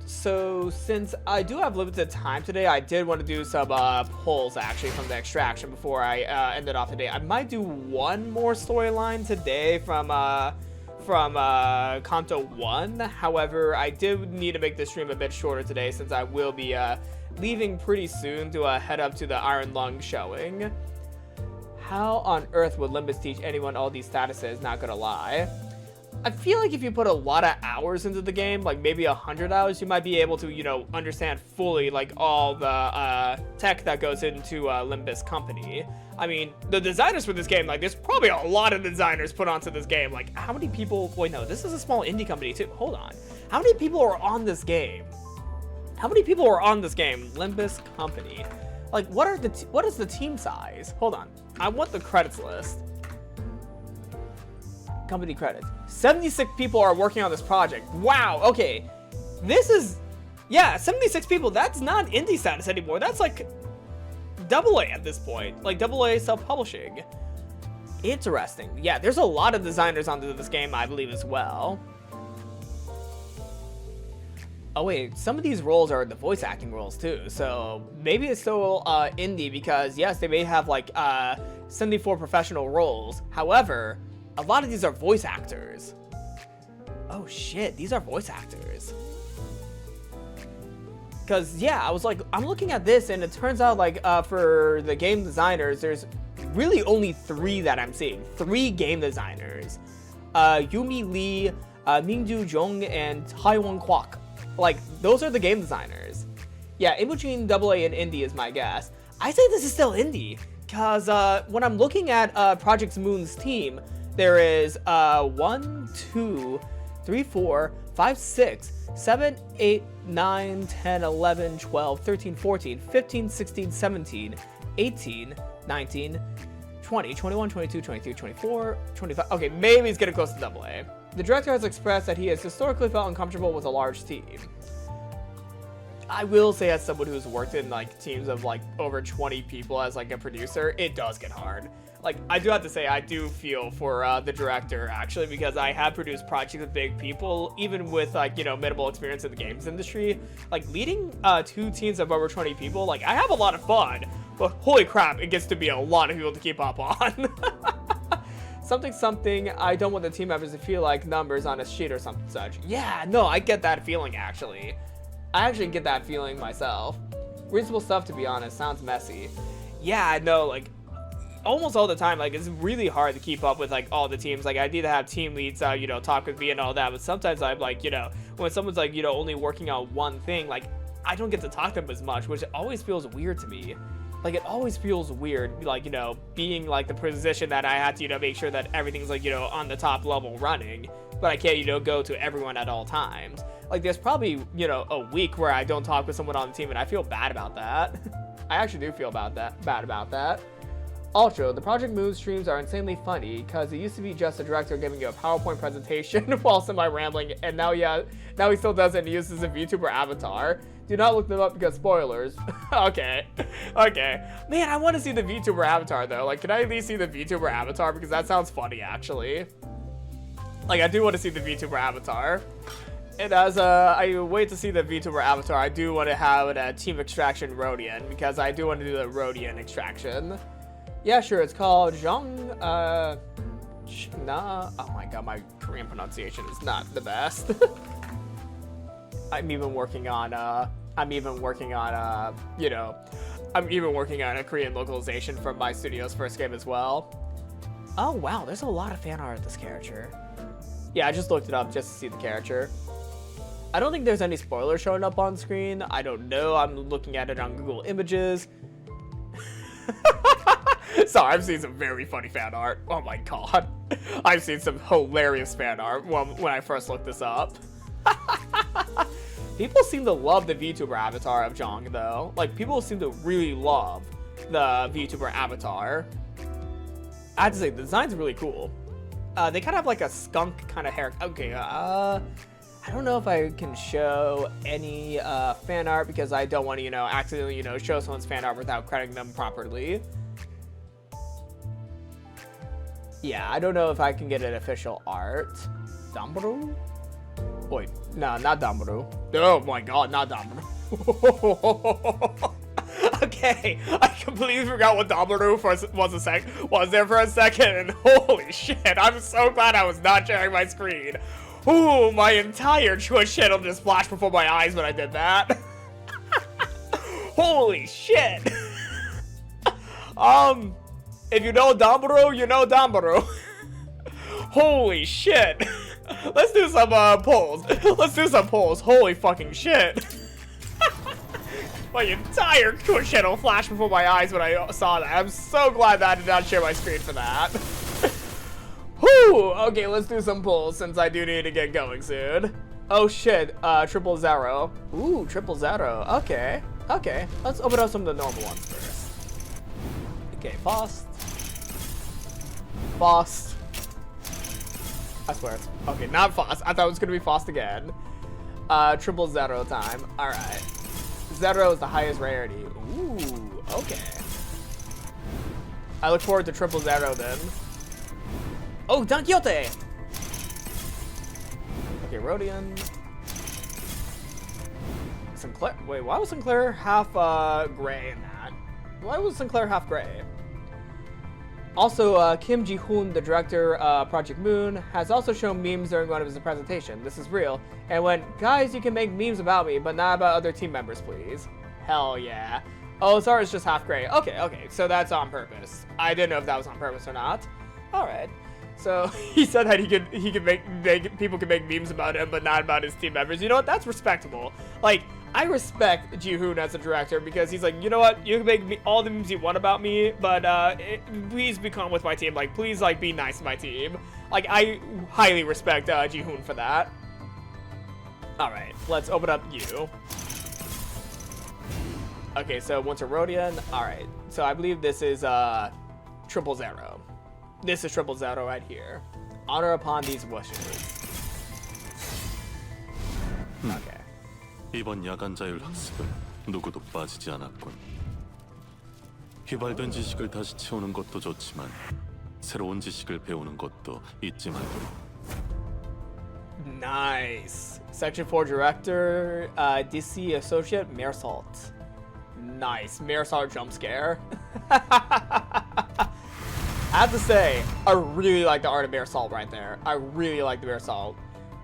So since I do have limited time today, I did want to do some polls actually from the extraction before I ended off today. I might do one more storyline today from Canto 1. However, I do need to make this stream a bit shorter today since I will be leaving pretty soon to head up to the Iron Lung showing. How on earth would Limbus teach anyone all these statuses? Not gonna lie. I feel like if you put a lot of hours into the game, like maybe 100 hours, you might be able to, understand fully like all the tech that goes into Limbus Company. I mean, the designers for this game, like there's probably a lot of designers put onto this game. Like how many people, wait no, this is a small indie company too. Hold on. How many people are on this game? How many people are on this game? Limbus Company. Like what is the team size? Hold on. I want the credits list. Company credits. 76 people are working on this project. Wow, okay. This is, yeah, 76 people. That's not indie status anymore. That's like AA at this point. Like AA self-publishing. Interesting. Yeah, there's a lot of designers onto this game, I believe, as well. Oh wait, some of these roles are the voice acting roles too. So maybe it's still indie because yes, they may have like 74 professional roles. However, a lot of these are voice actors. Oh shit, these are voice actors. Cause yeah, I was like, I'm looking at this and it turns out like for the game designers, there's really only 3 that I'm seeing. 3 game designers. Yumi Lee, Mingju Zhong, and Taiwan Kwok. Like, those are the game designers. Yeah, in between AA and indie is my guess. I say this is still indie. Cause when I'm looking at Project Moon's team, there is 1, 2, 3, 4, 5, 6, 7, 8, 9, 10, 11, 12, 13, 14, 15, 16, 17, 18, 19, 20, 21, 22, 23, 24, 25. Okay, maybe he's getting close to AA. The director has expressed that he has historically felt uncomfortable with a large team. I will say, as someone who's worked in like teams of like over 20 people as like a producer, it does get hard. Like, I do have to say, I do feel for the director, actually, because I have produced projects with big people, even with, like, minimal experience in the games industry. Like, leading 2 teams of over 20 people, like, I have a lot of fun, but holy crap, it gets to be a lot of people to keep up on. Something, I don't want the team members to feel like numbers on a sheet or something such. Yeah, no, I get that feeling, actually. I actually get that feeling myself. Reasonable stuff, to be honest, sounds messy. Yeah, no, like, almost all the time, like, it's really hard to keep up with, like, all the teams. Like, I need to have team leads, talk with me and all that, but sometimes I'm, like, when someone's, like, only working on one thing, like, I don't get to talk to them as much, which always feels weird to me. Like, it always feels weird, like, being, like, the position that I had to, make sure that everything's, like, on the top level running, but I can't, go to everyone at all times. Like, there's probably, a week where I don't talk with someone on the team, and I feel bad about that. I actually do feel bad about that. Also, the Project Moon streams are insanely funny because it used to be just a director giving you a PowerPoint presentation while semi-rambling, and now he still does it and uses a VTuber avatar. Do not look them up because spoilers. Okay. Man, I want to see the VTuber avatar though. Like, can I at least see the VTuber avatar? Because that sounds funny, actually. Like, I do want to see the VTuber avatar. And as I wait to see the VTuber avatar, I do want to have a Team Extraction Rodian, because I do want to do the Rodian extraction. Yeah, sure, it's called Zhang, nah. Oh my god, my Korean pronunciation is not the best. I'm even working on a Korean localization from my studio's first game as well. Oh wow, there's a lot of fan art of this character. Yeah, I just looked it up just to see the character. I don't think there's any spoilers showing up on screen. I don't know, I'm looking at it on Google Images. Sorry, I've seen some very funny fan art. Oh my god. I've seen some hilarious fan art when I first looked this up. People seem to love the VTuber avatar of Zhang, though. Like, people seem to really love the VTuber avatar. I have to say, the design's really cool. They kind of have like a skunk kind of hair. Okay, I don't know if I can show any fan art because I don't want to, accidentally, show someone's fan art without crediting them properly. Yeah, I don't know if I can get an official art. Dumbledore? Wait, no, not Dumbledore. Oh my god, not Dumbledore. Okay, I completely forgot what Dumbledore was there for a second, and holy shit, I'm so glad I was not sharing my screen. Ooh, my entire Twitch channel just flashed before my eyes when I did that. Holy shit. If you know Dumbledore, you know Dumbledore. Holy shit. Let's do some polls. Let's do some polls. Holy fucking shit. My entire Twitch channel flashed before my eyes when I saw that. I'm so glad that I did not share my screen for that. Whew. Okay, let's do some polls since I do need to get going soon. Oh shit, 000. Ooh, 000. Okay. Let's open up some of the normal ones first. Okay, Fost. I swear it's... Okay, not Fost. I thought it was going to be Fost again. 000 time. Alright. 0 is the highest rarity. Ooh, okay. I look forward to 000 then. Oh, Don Quixote! Okay, Rodian. Sinclair. Wait, why was Sinclair half gray in that? Why was Sinclair half gray? Also, Kim Ji-hoon, the director of Project Moon, has also shown memes during one of his presentations. This is real. And went, guys, you can make memes about me, but not about other team members, please. Hell yeah. Oh, sorry, it's just half gray. Okay, so that's on purpose. I didn't know if that was on purpose or not. Alright. So, he said that he could make people can make memes about him, but not about his team members. You know what? That's respectable. Like, I respect Ji-hoon as a director because he's like, you know what? You can make all the memes you want about me, but please be calm with my team. Like, please, like, be nice to my team. Like, I highly respect Ji-hoon for that. Alright, let's open up you. Okay, so Winter Rodian. Alright, so I believe this is 000. This is 000 right here. Honor upon these wishes. Okay. 이번 야간 자율 학습은 누구도 빠지지 않았군. 휘발된 지식을 다시 채우는 것도 좋지만 새로운 지식을 배우는 것도 잊지 말도록. Nice. Section 4 Director, DC Associate, Mersalt. Nice. Mersalt jump scare. I have to say, I really like the art of Mersalt right there. I really like the Mersalt.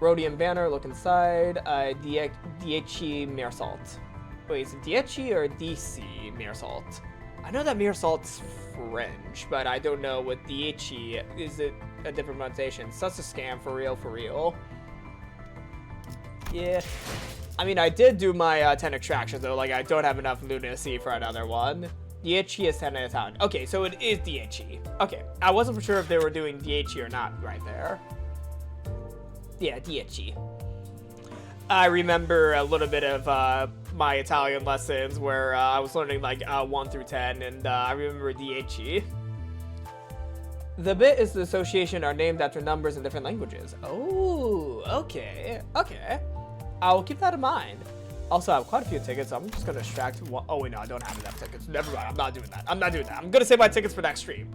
Rodian banner, look inside. DHE Mersalt. Wait, is it DHE or DC Mersalt? I know that Meersalt's French, but I don't know what DHE is. It a different pronunciation? Such a scam, for real. Yeah. I mean, I did do my 10 extractions though. Like, I don't have enough lunacy for another one. DHE is 10 at a time. Okay, so it is DHE. Okay, I wasn't for sure if they were doing DHE or not right there. Yeah, DHE. I remember a little bit of my Italian lessons where I was learning like 1 through 10, and I remember DHE. The bit is the association are named after numbers in different languages. Oh, okay, okay. I'll keep that in mind. Also, I have quite a few tickets, so I'm just gonna distract one. Oh wait, no, I don't have enough tickets. Never mind, I'm not doing that. I'm not doing that. I'm gonna save my tickets for next stream.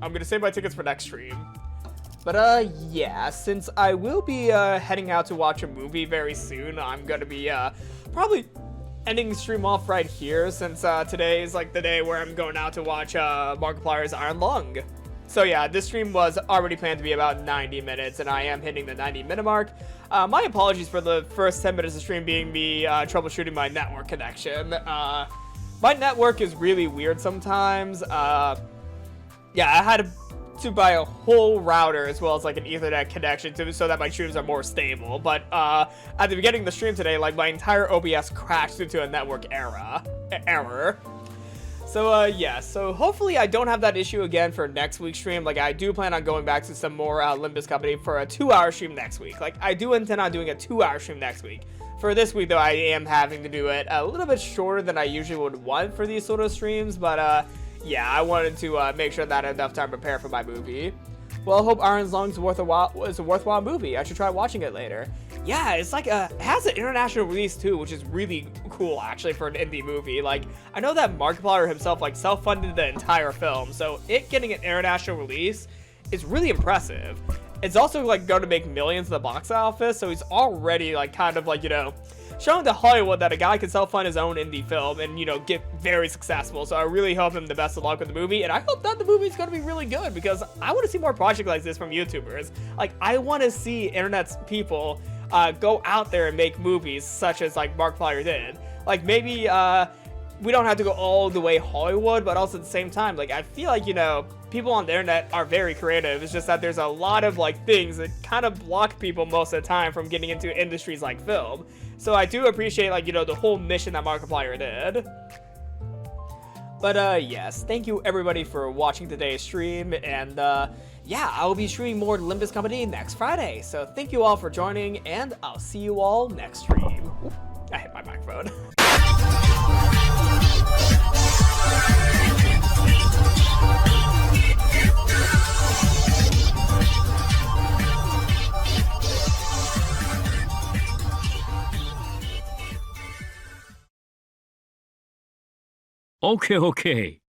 But yeah, since I will be heading out to watch a movie very soon, I'm gonna be probably ending the stream off right here, since today is like the day where I'm going out to watch Markiplier's Iron Lung. So yeah, this stream was already planned to be about 90 minutes, and I am hitting the 90-minute mark. My apologies for the first 10 minutes of stream being me troubleshooting my network connection. My network is really weird sometimes. Yeah, I had to buy a whole router as well as like an Ethernet connection so that my streams are more stable. But at the beginning of the stream today, like my entire OBS crashed due to a network error. So yeah, so hopefully I don't have that issue again for next week's stream. Like I do plan on going back to some more Limbus Company for a 2-hour stream next week. Like I do intend on doing a 2-hour stream next week. For this week though, I am having to do it a little bit shorter than I usually would want for these sort of streams. But yeah, I wanted to make sure that I had enough time to prepare for my movie. Well, I hope Iron Lung's is a worthwhile movie. I should try watching it later. Yeah, it's like it has an international release too, which is really cool actually for an indie movie. Like I know that Markiplier himself like self-funded the entire film, so it getting an international release is really impressive. It's also like going to make millions in the box office, so he's already like kind of like, you know, showing to Hollywood that a guy can self-fund his own indie film and, you know, get very successful. So I really hope him the best of luck with the movie, and I hope that the movie's going to be really good, because I want to see more projects like this from YouTubers. Like, I want to see internet's people go out there and make movies such as, like, Markiplier did. Like, maybe we don't have to go all the way Hollywood, but also at the same time, like, I feel like, you know, people on the internet are very creative. It's just that there's a lot of, like, things that kind of block people most of the time from getting into industries like film. So I do appreciate, like, you know, the whole mission that Markiplier did. But, yes, thank you everybody for watching today's stream, and, yeah, I will be streaming more Limbus Company next Friday. So thank you all for joining, and I'll see you all next stream. Oop, I hit my microphone. 오케이.